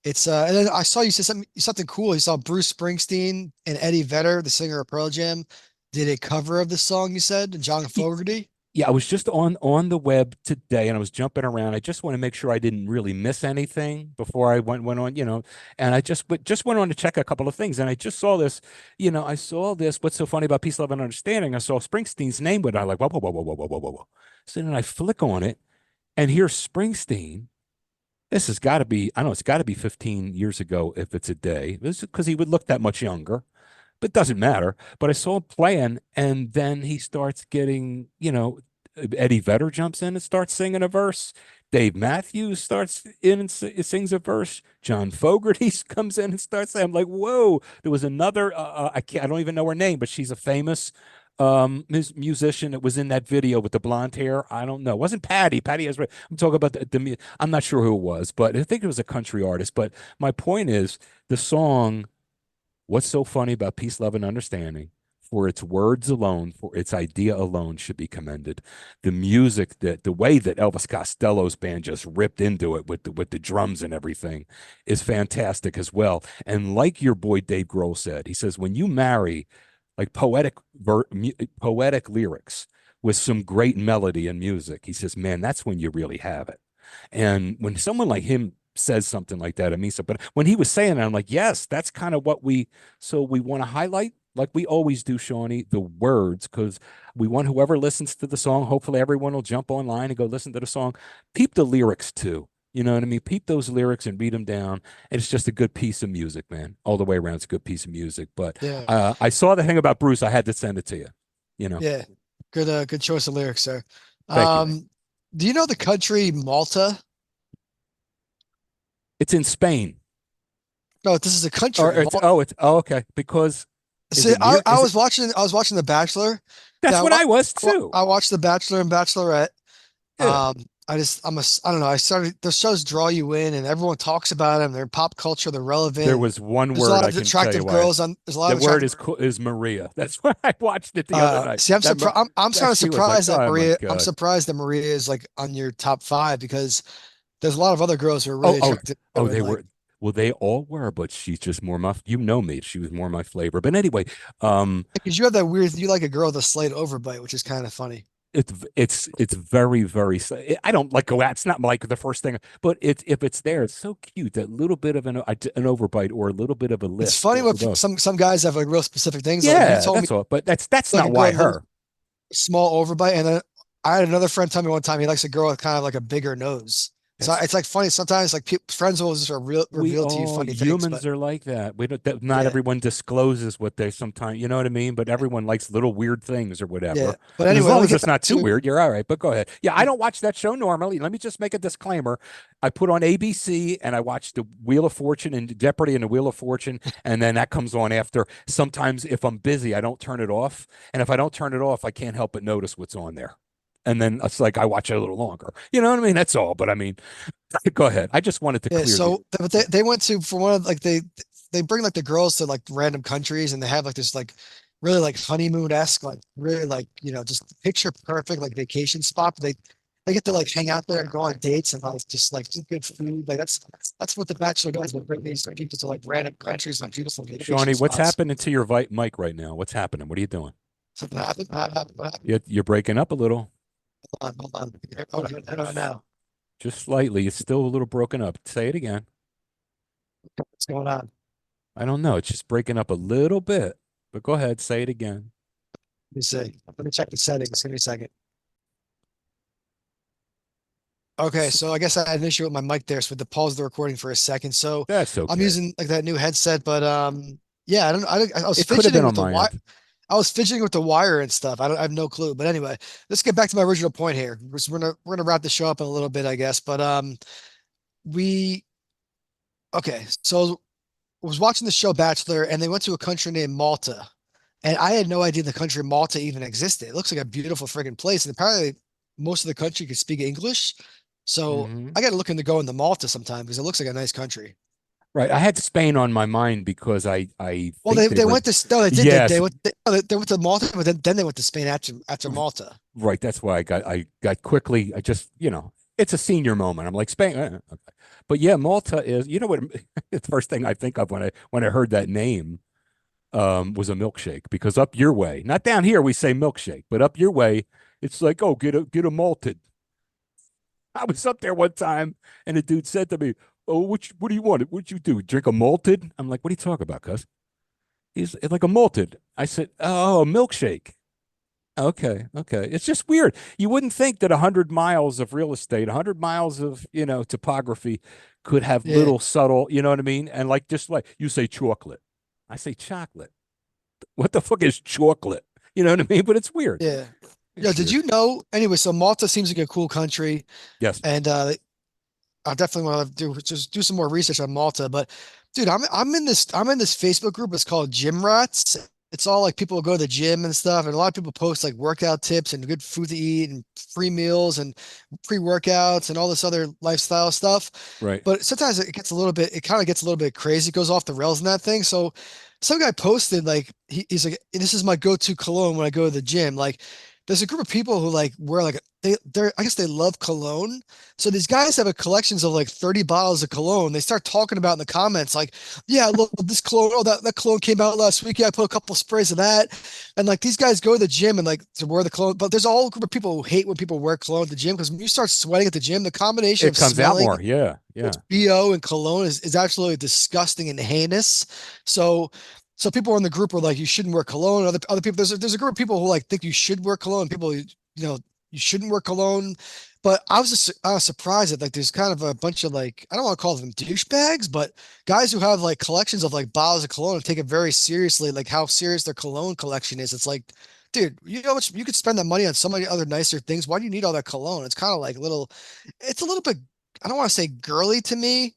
It's and then I saw you said something cool. You saw Bruce Springsteen and Eddie Vedder, the singer of Pearl Jam, did a cover of the song. You said, and John Fogerty. Yeah, I was just on the web today and I was jumping around. I just want to make sure I didn't really miss anything before I went on, and I just went on to check a couple of things and I just saw this, I saw this. What's so funny about Peace, Love, and Understanding? I saw Springsteen's name, but I like, whoa, whoa, whoa, whoa, whoa, whoa, whoa, whoa, whoa. So then I flick on it and here's Springsteen. This has got to be, I don't know, it's got to be 15 years ago if it's a day. This is because he would look that much younger, but it doesn't matter. But I saw him playing, and then he starts getting, Eddie Vedder jumps in and starts singing a verse. Dave Matthews starts in and sings a verse. John Fogerty comes in and starts saying, I'm like, whoa, there was another, I don't even know her name, but she's a famous musician that was in that video with the blonde hair. I don't know. It wasn't Patty. Patty has, I'm talking about I'm not sure who it was, but I think it was a country artist. But my point is the song, What's So Funny About Peace, Love, and Understanding, for its words alone, for its idea alone, should be commended. The music, the way that Elvis Costello's band just ripped into it with the drums and everything is fantastic as well. And like your boy Dave Grohl said, he says, when you marry like poetic lyrics with some great melody and music, he says, man, that's when you really have it. And when someone like him says something like that, it means so. But when he was saying that, I'm like, yes, that's kind of what we want to highlight, like we always do, Shawnee, the words, because we want whoever listens to the song, hopefully everyone will jump online and go listen to the song. Peep the lyrics too. You know what I mean? Peep those lyrics and read them down. And it's just a good piece of music, man. All the way around, it's a good piece of music. But Yeah, I saw the thing about Bruce. I had to send it to you. yeah, good choice of lyrics, sir. Thank you, man. Do you know the country Malta? It's in Spain. No, this is a Or country. okay. Because is See, it near? I Is it? was watching The Bachelor. That's Yeah, what I was too. I watched The Bachelor and Bachelorette. Yeah. I don't know. I started those shows draw you in, and everyone talks about them. They're in pop culture. They're There relevant. was one There's a word lot I of can tell you attractive why. girls on. There's a lot The of word attractive. is Maria. That's why I watched it the other night. See, I'm That surprised. I'm that kind of she was like, surprised that oh my Maria. I'm God. surprised that Maria is like on your top five because there's a lot of other girls who are Oh, really oh, attractive too, oh, and they like were. Well, they all were, but she's just more my. You know me. She was more my flavor. But anyway, um, because you have that weird. You like a girl with a slight overbite, which is kind of funny. it's very very. I don't like go out. It's not like the first thing, but it's if it's there, it's so cute. That little bit of an overbite or a little bit of a It's lift funny or when both. some guys have like real specific things. Like you Yeah, told me, that's all. But that's like not a girl why with a little her. small overbite, and then I had another friend tell me one time he likes a girl with kind of like a bigger nose. So That's it's like funny sometimes like friends will just we reveal to you all funny things, but humans are like that. We don't not yeah, everyone discloses what they sometimes, you know what I mean? But everyone likes little weird things or yeah. whatever. But And as anyway, let long me as get it's back not too to weird, you're all right. But go ahead. Yeah, I don't watch that show normally. Let me just make a disclaimer. I put on ABC and I watch the Wheel of Fortune and Jeopardy and the Wheel of Fortune, and then that comes on after. Sometimes if I'm busy, I don't turn it off. And if I don't turn it off, I can't help but notice what's on there. And then it's like I watch it a little longer. You know what I mean? That's all. But I mean, go ahead. I just wanted to yeah. clear the So but they went to for one of like they bring like the girls to like random countries and they have like this like really like honeymoon-esque like really like just picture perfect like vacation spot. But they get to like hang out there and go on dates and like just like eat good food. Like that's what the Bachelor does. They bring these people to like random countries and beautiful vacation Shawnee, what's spots. happening to your mic right now? What's happening? What are you doing? Something happened. What happened? You're breaking up a little, Hold on. Hold on now. just slightly. It's still a little broken up. Say it again. What's going on? I don't know. It's just breaking up a little bit, but go ahead. Say it again. Let me see. Let me check the settings. Give me a second. Okay, S- so I guess I had an issue with my mic there, so we had to pause the recording for a second. So That's I'm okay. using like that new headset, but yeah, I don't. I was It could have been fidgeting with on the my wire. end. I was fidgeting with the wire and stuff. I have no clue. But anyway, let's get back to my original point here. We're gonna wrap the show up in a little bit, I guess. But we okay. So I was watching the show Bachelor, and they went to a country named Malta, and I had no idea the country Malta even existed. It looks like a beautiful friggin' place, and apparently most of the country could speak English. So Mhm. I got to look into going to Malta sometime because it looks like a nice country. Right. I had Spain on my mind because I Well, think they they were, went to no, they did yes, they went to Malta, but then they went to Spain after Malta. right. That's why I got quickly, I just, it's a senior moment. I'm like, Spain. Okay. But yeah, Malta is, you know what, the first thing I think of when I heard that name was a milkshake, because up your way, not down here, we say milkshake, but up your way, it's like, oh, get a malted. I was up there one time and the dude said to me, "Oh, what do you want? What'd you do? Drink a malted?" I'm like, "What are you talking about, cuz?" He's like, a malted. I said, "Oh, a milkshake." Okay, okay. It's just weird. You wouldn't think that 100 miles of real estate, 100 miles of, topography could have Yeah, little subtle, you know what I mean? And like, just like you say chocolate. I say chocolate. What the fuck is chocolate? You know what I mean? But it's weird. yeah. Yeah, It's did weird. you know? Anyway, so Malta seems like a cool country, Yes. and I definitely want to do some more research on Malta. But dude, I'm in this Facebook group. It's called Gym Rats. It's all like people who go to the gym and stuff, and a lot of people post like workout tips and good food to eat and free meals and pre-workouts and all this other lifestyle stuff. Right. But sometimes it kind of gets a little bit crazy. It goes off the rails in that thing. So some guy posted like he's like, this is my go-to cologne when I go to the gym. Like there's a group of people who like wear like they're I guess they love cologne. So these guys have a collections of like 30 bottles of cologne. They start talking about in the comments, like, yeah, look, this cologne, oh, that cologne came out last week. Yeah, I put a couple sprays of that. And like these guys go to the gym and like to wear the cologne, but there's a whole group of people who hate when people wear cologne at the gym because when you start sweating at the gym, the combination It of comes out smelling more. Yeah. Yeah. BO and cologne is absolutely disgusting and heinous. So people in the group were like, you shouldn't wear cologne. Other people, there's a group of people who like think you should wear cologne. People, know, you shouldn't wear cologne. But I was surprised that like there's kind of a bunch of like I don't want to call them douchebags, but guys who have like collections of like bottles of cologne and take it very seriously, like how serious their cologne collection is. It's like, dude, you know what? You could spend that money on so many other nicer things. Why do you need all that cologne? It's kind of like it's a little bit, I don't want to say girly to me,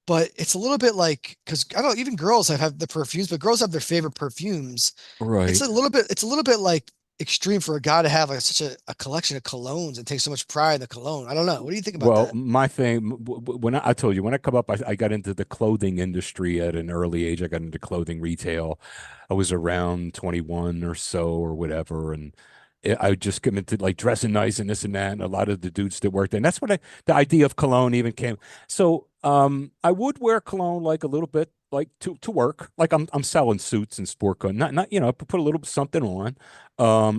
but it's a little bit like because I don't know, even girls have the perfumes, but girls have their favorite perfumes. Right. It's a little bit like extreme for a guy to have like such a collection of colognes and take so much pride in the cologne. I don't know. What do you think about Well, that? my thing, when I told you, when I come up, I got into the clothing industry at an early age. I got into clothing retail. I was around 21 or so or whatever. And I would just come into like dressing nice and this and that. And a lot of the dudes that worked there. And that's when the idea of cologne even came. So I would wear cologne like a little bit like to work. Like I'm selling suits and sport coat. Not, put a little something on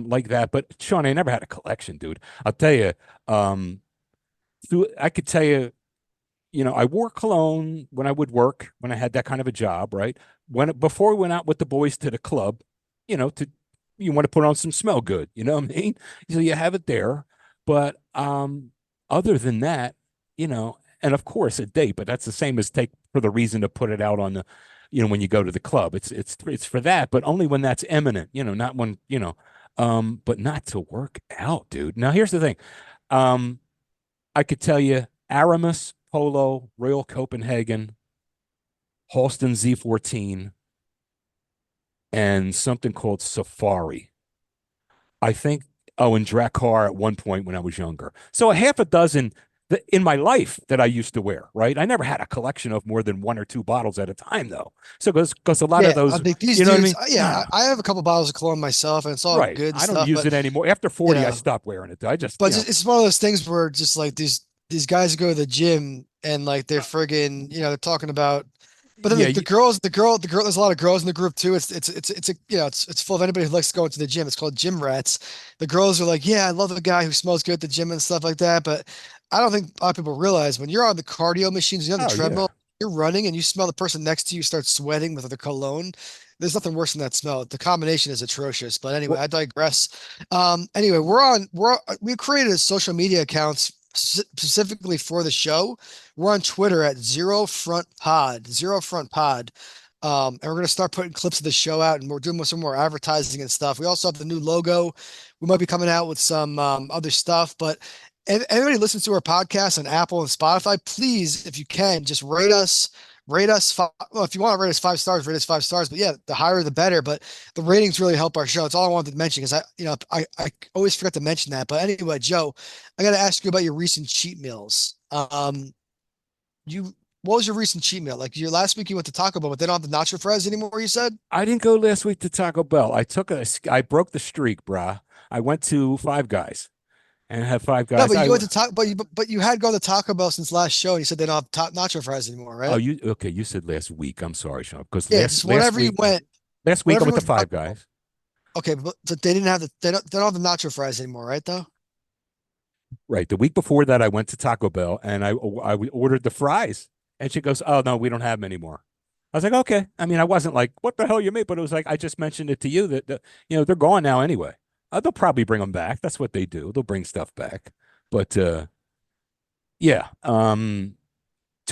like that. But Sean, I never had a collection, dude. I'll tell you. I could tell you, I wore cologne when I would work, when I had that kind of a job, right? Before we went out with the boys to the club, to you want to put on some smell good, you know what I mean? So you have it there. But other than that, and of course a date, but that's the same as take for the reason to put it out on the, when you go to the club. It's for that, but only when that's imminent, not when, but not to work out, dude. Now here's the thing. Um, I could tell you Aramis, Polo, Royal Copenhagen, Halston Z14, and something called Safari. I think, oh, and Drakkar at one point when I was younger. So a half a dozen in my life that I used to wear, right? I never had a collection of more than one or two bottles at a time, though. So because a lot of Yeah, I those, think these you know what I dudes. mean? Yeah, I have a couple bottles of cologne myself, and it's all Right. good and I don't stuff. use But it anymore. After you 40, I know, stopped wearing it. I just, but it's one of those things where just like these guys go to the gym and like they're friggin', they're talking about. But then yeah, the girl. There's a lot of girls in the group too. It's a it's full of anybody who likes to go into the gym. It's called Gym Rats. The girls are like, yeah, I love a guy who smells good at the gym and stuff like that. But I don't think a lot of people realize when you're on the cardio machines, you're on the oh, yeah. treadmill, you're running, and you smell the person next to you start sweating with their cologne. There's nothing worse than that smell. The combination is atrocious. But anyway, Well, I digress. Anyway, we've created a social media accounts specifically for the show. We're on Twitter at Zero Front Pod. And we're gonna start putting clips of the show out, and we're doing some more advertising and stuff. We also have the new logo. We might be coming out with some other stuff, but if anybody listens to our podcast on Apple and Spotify, please, if you can, just rate us, rate us well, if you want to rate us 5 stars, rate us 5 stars. But yeah, the higher the better. But the ratings really help our show. It's all I wanted to mention because I always forget to mention that. But anyway, Joe, I got to ask you about your recent cheat meals. You what was your recent cheat meal? Like your last week you went to Taco Bell, but they don't have the nacho fries anymore, you said? I didn't go last week to Taco Bell. I broke the streak, brah. I went to Five Guys and had Five No, Guys. but you went to Taco, but you had gone to Taco Bell since last show, and you said they don't have nacho fries anymore, Oh, right? you said last week. I'm sorry, Sean, because Yeah, just last week I whenever you went to went to Five Taco Bell. Guys. Okay, but they didn't have they don't have the nacho fries anymore, right? Though. Right. The week before that, I went to Taco Bell and I ordered the fries, and she goes, "Oh no, we don't have them anymore." I was like, "Okay." I mean, I wasn't like, "What the hell you made?" But it was like I just mentioned it to you that they're gone now anyway. They'll probably bring them back. That's what they do. They'll bring stuff back. But yeah. 2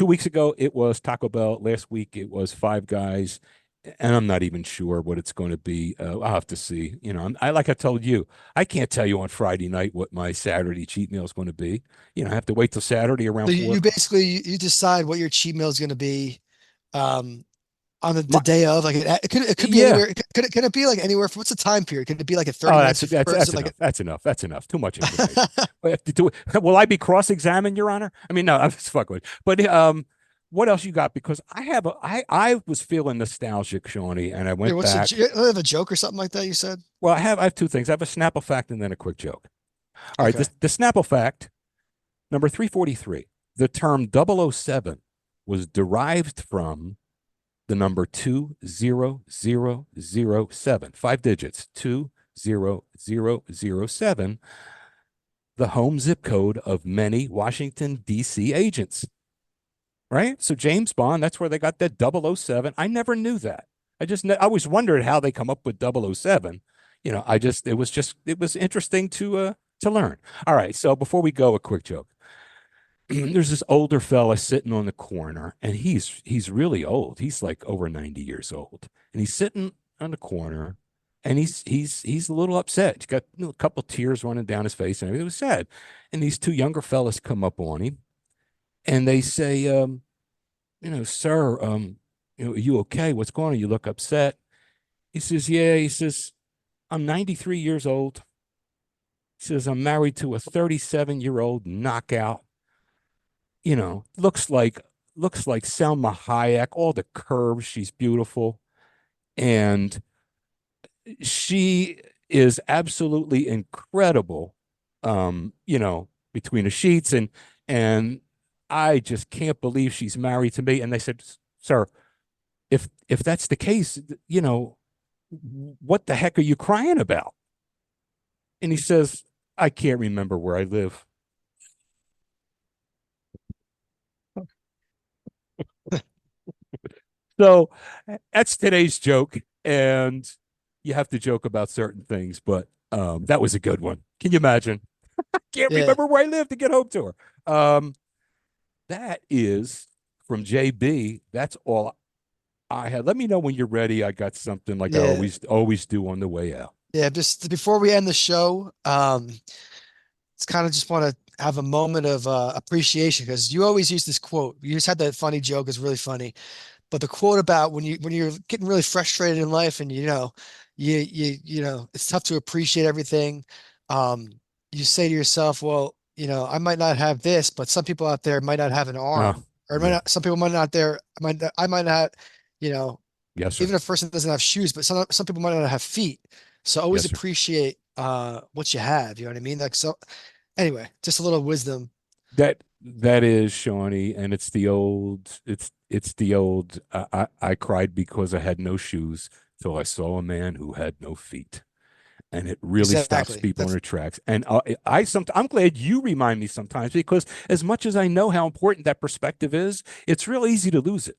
weeks ago it was Taco Bell. Last week it was Five Guys, and I'm not even sure what it's going to be. I'll have to see. Like I told you, I can't tell you on Friday night what my Saturday cheat meal is going to be. I have to wait till Saturday around So four you o'clock. basically you decide what your cheat meal is going to be, um, on the My, day of. Like it could be yeah. anywhere. Can it be like anywhere? What's the time period? Can it be like a Oh, 30 minutes before? Is that's it like enough. That's enough. That's enough. Too much information. Will I be cross-examined, Your Honor? I mean, no, I'm just fucking with you. But what else you got? Because I was feeling nostalgic, Shawnee, and I yeah, went back. you have a joke or something like that? You said. Well, I have two things. I have a Snapple fact and then a quick joke. All right, Okay. the Snapple fact number 343. The term 007 was derived from the number 20007, 5 digits, 20007, the home zip code of many Washington, D.C. agents, right? So James Bond, that's where they got that 007. I never knew that. I always wondered how they come up with 007. It was interesting to learn. All right. So before we go, a quick joke. There's this older fella sitting on the corner, and he's really old. He's like over 90 years old, and he's sitting on the corner, and he's a little upset. He's got a couple of tears running down his face, and everything. It was sad. And these two younger fellas come up on him, and they say, "Sir, are you okay? What's going on? You look upset." He says, "Yeah." He says, "I'm 93 years old." He says, "I'm married to a 37-year-old knockout. Looks like Selma Hayek, all the curves. She's beautiful. And she is absolutely incredible, between the sheets. And I just can't believe she's married to me." And they said, "Sir, if that's the case, what the heck are you crying about?" And he says, "I can't remember where I live." So that's today's joke. And you have to joke about certain things, but that was a good one. Can you imagine? Can't Yeah. remember where I live to get home to her. That is from JB. That's all I had. Let me know when you're ready. I got something like I Yeah. always do on the way out. Yeah. Just before we end the show, it's kind of just want to have a moment of appreciation because you always use this quote. You just had that funny joke. It's really funny. But the quote about when you're getting really frustrated in life and it's tough to appreciate everything. Um, you say to yourself, well, I might not have this, but some people out there might not have an Oh, arm, or yeah. some people might not there. I might not, you know, Yes, sir. even if a person doesn't have shoes, but some people might not have feet. So always Yes, sir. appreciate what you have. You know what I mean? Like so. Anyway, just a little wisdom. That is Shawnee, and it's the old I cried because I had no shoes till I saw a man who had no feet. And it really stops Exactly. people in That's their tracks. And I'm glad you remind me sometimes because as much as I know how important that perspective is, it's real easy to lose it.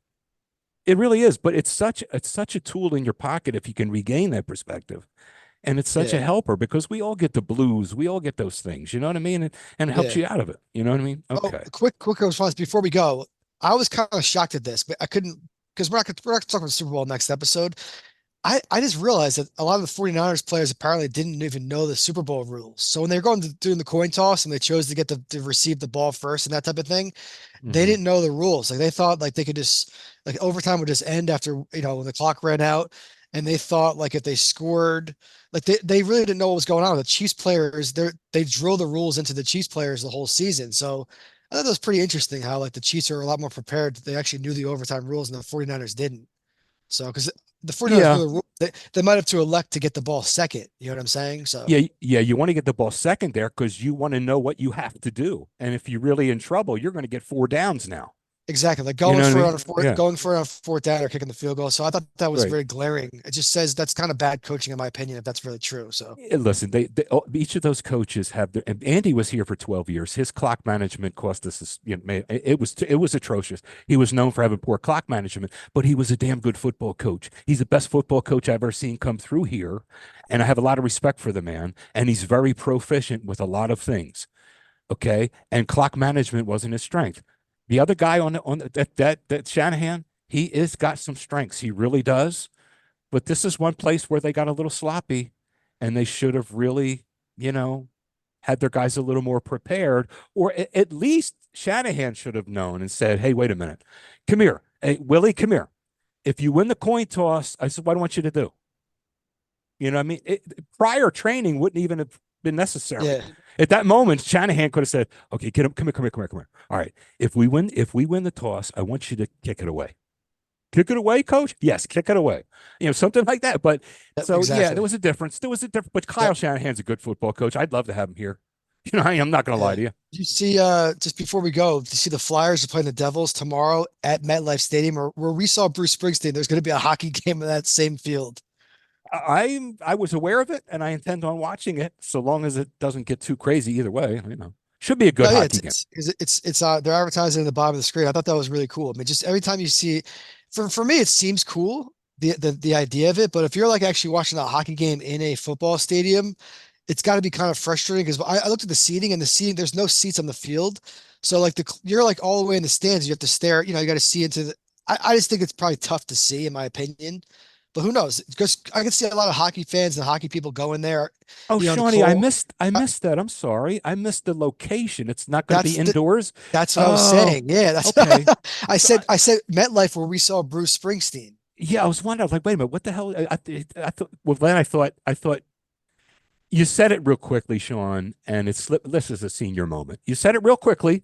It really is, but it's such a tool in your pocket if you can regain that perspective. And it's such a yeah. helper because we all get the blues, we all get those things, you know what I mean? And it helps Yeah. you out of it. You know what I mean? Oh, Okay. quick response before we go. I was kind of shocked at this, but I couldn't because we're not gonna talk about the Super Bowl next episode. I just realized that a lot of the 49ers players apparently didn't even know the Super Bowl rules. So when they were going to doing the coin toss and they chose to get to receive the ball first and that type of thing, they Mhm. didn't know the rules. Like they thought like they could just like overtime would just end after, when the clock ran out. And they thought like if they scored, like they really didn't know what was going on. The Chiefs players, they drill the rules into the Chiefs players the whole season. So I thought that was pretty interesting how like the Chiefs are a lot more prepared. They actually knew the overtime rules and the 49ers didn't. So because the 49ers knew Yeah. the rule, they might have to elect to get the ball second. You know what I'm saying? So Yeah, yeah, you want to get the ball second there because you want to know what you have to do. And if you're really in trouble, you're going to get 4 downs now. exactly, like You going know what I for it mean? on a fourth, Yeah, going for it on a fourth down or kicking the field goal. So I thought that was right. very glaring. It just says that's kind of bad coaching, in my opinion, if that's really true. So Listen, each of those coaches have their. And Andy was here for 12 years. His clock management cost us. It was atrocious. He was known for having poor clock management, but he was a damn good football coach. He's the best football coach I've ever seen come through here, and I have a lot of respect for the man. And he's very proficient with a lot of things. Okay, and clock management wasn't his strength. The other guy that Shanahan, he is got some strengths. He really does. But this is one place where they got a little sloppy, and they should have really, you know, had their guys a little more prepared, or at least Shanahan should have known and said, "Hey, wait a minute, come here, hey Willie, come here. If you win the coin toss, I said, what do I want you to do? You know what I mean? Prior training wouldn't even have been necessary. yeah, At that moment, Shanahan could have said, "Okay, get him, come here, come here, come here, come here. All right, if we win the toss, I want you to kick it away. Kick it away, coach. Yes, kick it away. Something like that." But yep, so yeah, there exactly. was a difference. There was a difference. But Kyle Yep, Shanahan's a good football coach. I'd love to have him here. I'm not going to lie yeah. to you. You see, just before we go, you see the Flyers are playing the Devils tomorrow at MetLife Stadium, or where we saw Bruce Springsteen. There's going to be a hockey game in that same field. I was aware of it, and I intend on watching it, so long as it doesn't get too crazy either way. Should be a good No, yeah, hockey game. they're advertising in the bottom of the screen. I thought that was really cool. I mean, just every time you see, for me, it seems cool the idea of it. But if you're like actually watching a hockey game in a football stadium, it's got to be kind of frustrating because I looked at the seating and the seating. There's no seats on the field, so like you're like all the way in the stands. You have to stare. You got to see into the. I just think it's probably tough to see, in my opinion. But who knows? Because I can see a lot of hockey fans and hockey people going there. Oh, The Shawnee, I cold. missed I missed that. I'm sorry. I missed the location. It's not going to be That's the indoors. That's what I was Oh, saying. Yeah, that's okay. So I said MetLife where we saw Bruce Springsteen. yeah, I was wondering. I was like, wait a minute, what the hell? I thought. Well, then I thought you said it real quickly, Sean, and it slipped. This is a senior moment. You said it real quickly,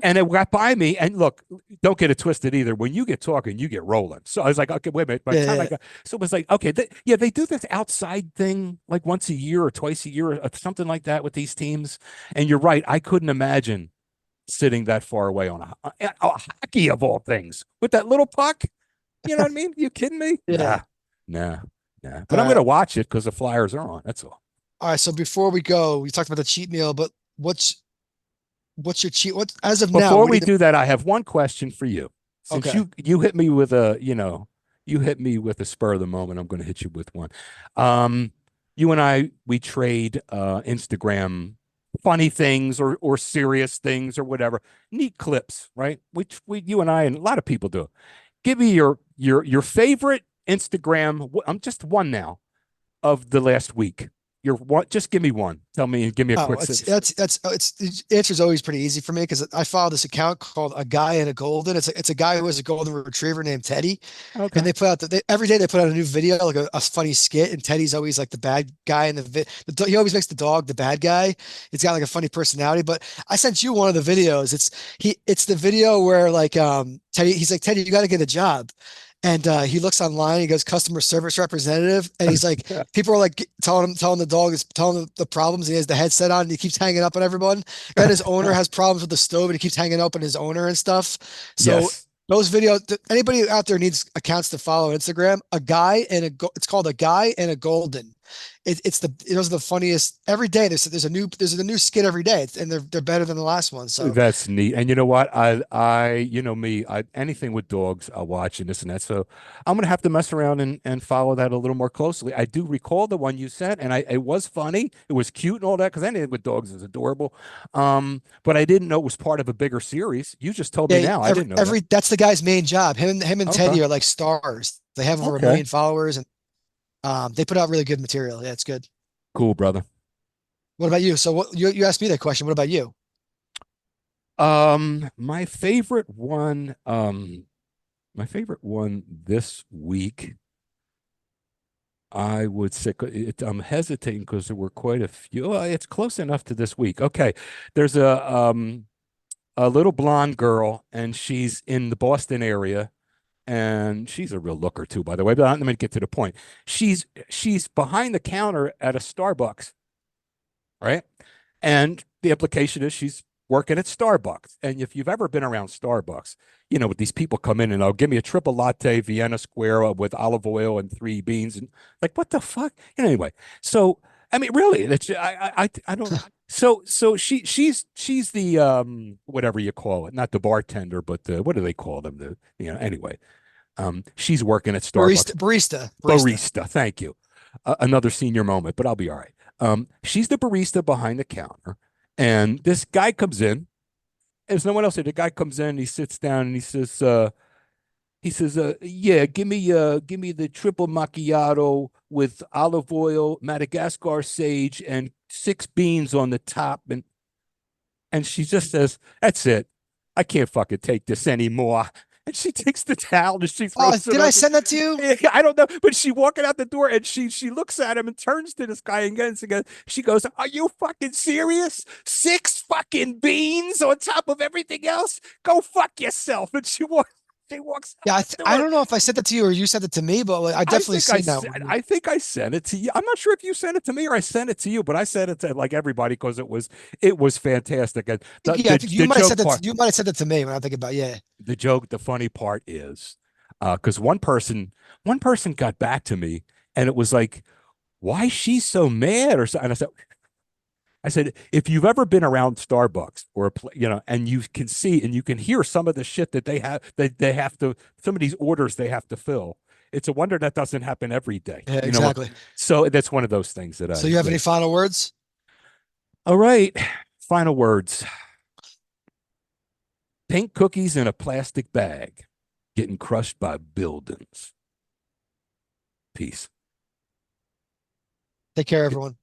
and it got by me. And look, don't get it twisted either. When you get talking, you get rolling. So I was like, okay, wait a minute. By the time I Yeah, got, so it was like, okay, yeah, they do this outside thing like once a year or twice a year, or something like that with these teams. And you're right. I couldn't imagine sitting that far away on a hockey of all things with that little puck. You know what I mean? You kidding me? yeah. Nah, nah. But All I'm going right. to watch it because the Flyers are on. That's all. All right. So before we go, we talked about the cheat meal, but what's your cheat? What as of now? Before What do we you think? do that, I have one question for you. Since Okay. you hit me with you hit me with a spur of the moment, I'm going to hit you with one. Um, you and I, we trade Instagram funny things or serious things or whatever, neat clips, right? We you and I and a lot of people do. Give me your favorite Instagram. I'm just one now of the last week. Your what? Just give me one. Tell me and give me a Oh, quick. it's the answer is always pretty easy for me because I follow this account called A Guy and a Golden. It's a guy who has a golden retriever named Teddy, and Okay. they put out every day they put out a new video, like a funny skit, and Teddy's always like the bad guy in he always makes the dog the bad guy. It's got like a funny personality. But I sent you one of the videos. It's the video where like Teddy, he's like, Teddy, you got to get a job. And he looks online, he goes customer service representative, and he's like, people are like telling the dog is telling him the problems. And he has the headset on, and he keeps hanging up on everyone. Then his owner has problems with the stove, and he keeps hanging up on his owner and stuff. So Yes. those videos, anybody out there needs accounts to follow on Instagram. It's called A Guy and a Golden. Those are the funniest every day. There's a new skit every day, and they're better than the last one. So That's neat. And you know what? You know me, anything with dogs, I'll watch and this and that. So I'm gonna have to mess around and follow that a little more closely. I do recall the one you sent, and it was funny. It was cute and all that because anything with dogs is adorable. But I didn't know it was part of a bigger series. You just told me yeah, now. I didn't know that. every that's the guy's main job. Him and Okay. Teddy are like stars. They have over a Okay. million followers, and They put out really good material. Yeah, it's good. Cool, brother. What about you? So what you asked me that question. What about you? My favorite one, this week, I would say I'm hesitating because there were quite a few. It's close enough to this week. Okay, there's a little blonde girl, and she's in the Boston area, and she's a real looker too, by the way. But let me get to the point. She's behind the counter at a Starbucks, right? And the implication is she's working at Starbucks. And if you've ever been around Starbucks, you know, these people come in and they'll give me a triple latte Vienna Square with olive oil and 3 beans, and like, what the fuck? Anyway, so I mean, really, that's I don't. So she's the whatever you call it, not the bartender, but the what do they call them? The anyway, she's working at Starbucks. Barista. Thank you. Another senior moment, but I'll be all right. She's the barista behind the counter, and this guy comes in. There's no one else there. The guy comes in, he sits down, and he says, yeah, give me the triple macchiato with olive oil, Madagascar sage, and 6 beans on the top. And she just says, that's it. I can't fucking take this anymore. And she takes the towel and she Oh, throws it did I over. send that to you? I don't know, but she walking out the door and she looks at him and turns to this guy and she goes, "Are you fucking serious? 6 fucking beans on top of everything else? Go fuck yourself!" And she walks out Yeah, the I door. don't know if I sent that to you or you sent it to me, but like, I definitely seen that one. I think I sent it to you. I'm not sure if you sent it to me or I sent it to you, but I sent it to like everybody because it was fantastic. And Yeah, I think you the might have joke sent it. part, You might have sent it to me when I think about yeah. the funny part is, because one person got back to me and it was like, why is she so mad or so? And I said, if you've ever been around Starbucks or and you can see and you can hear some of the shit that they have to, some of these orders they have to fill. It's a wonder that doesn't happen every day. Yeah, You know what? exactly. So that's one of those things that So you have any final words? all right. Final words. Pink cookies in a plastic bag getting crushed by buildings. Peace. Take care, everyone.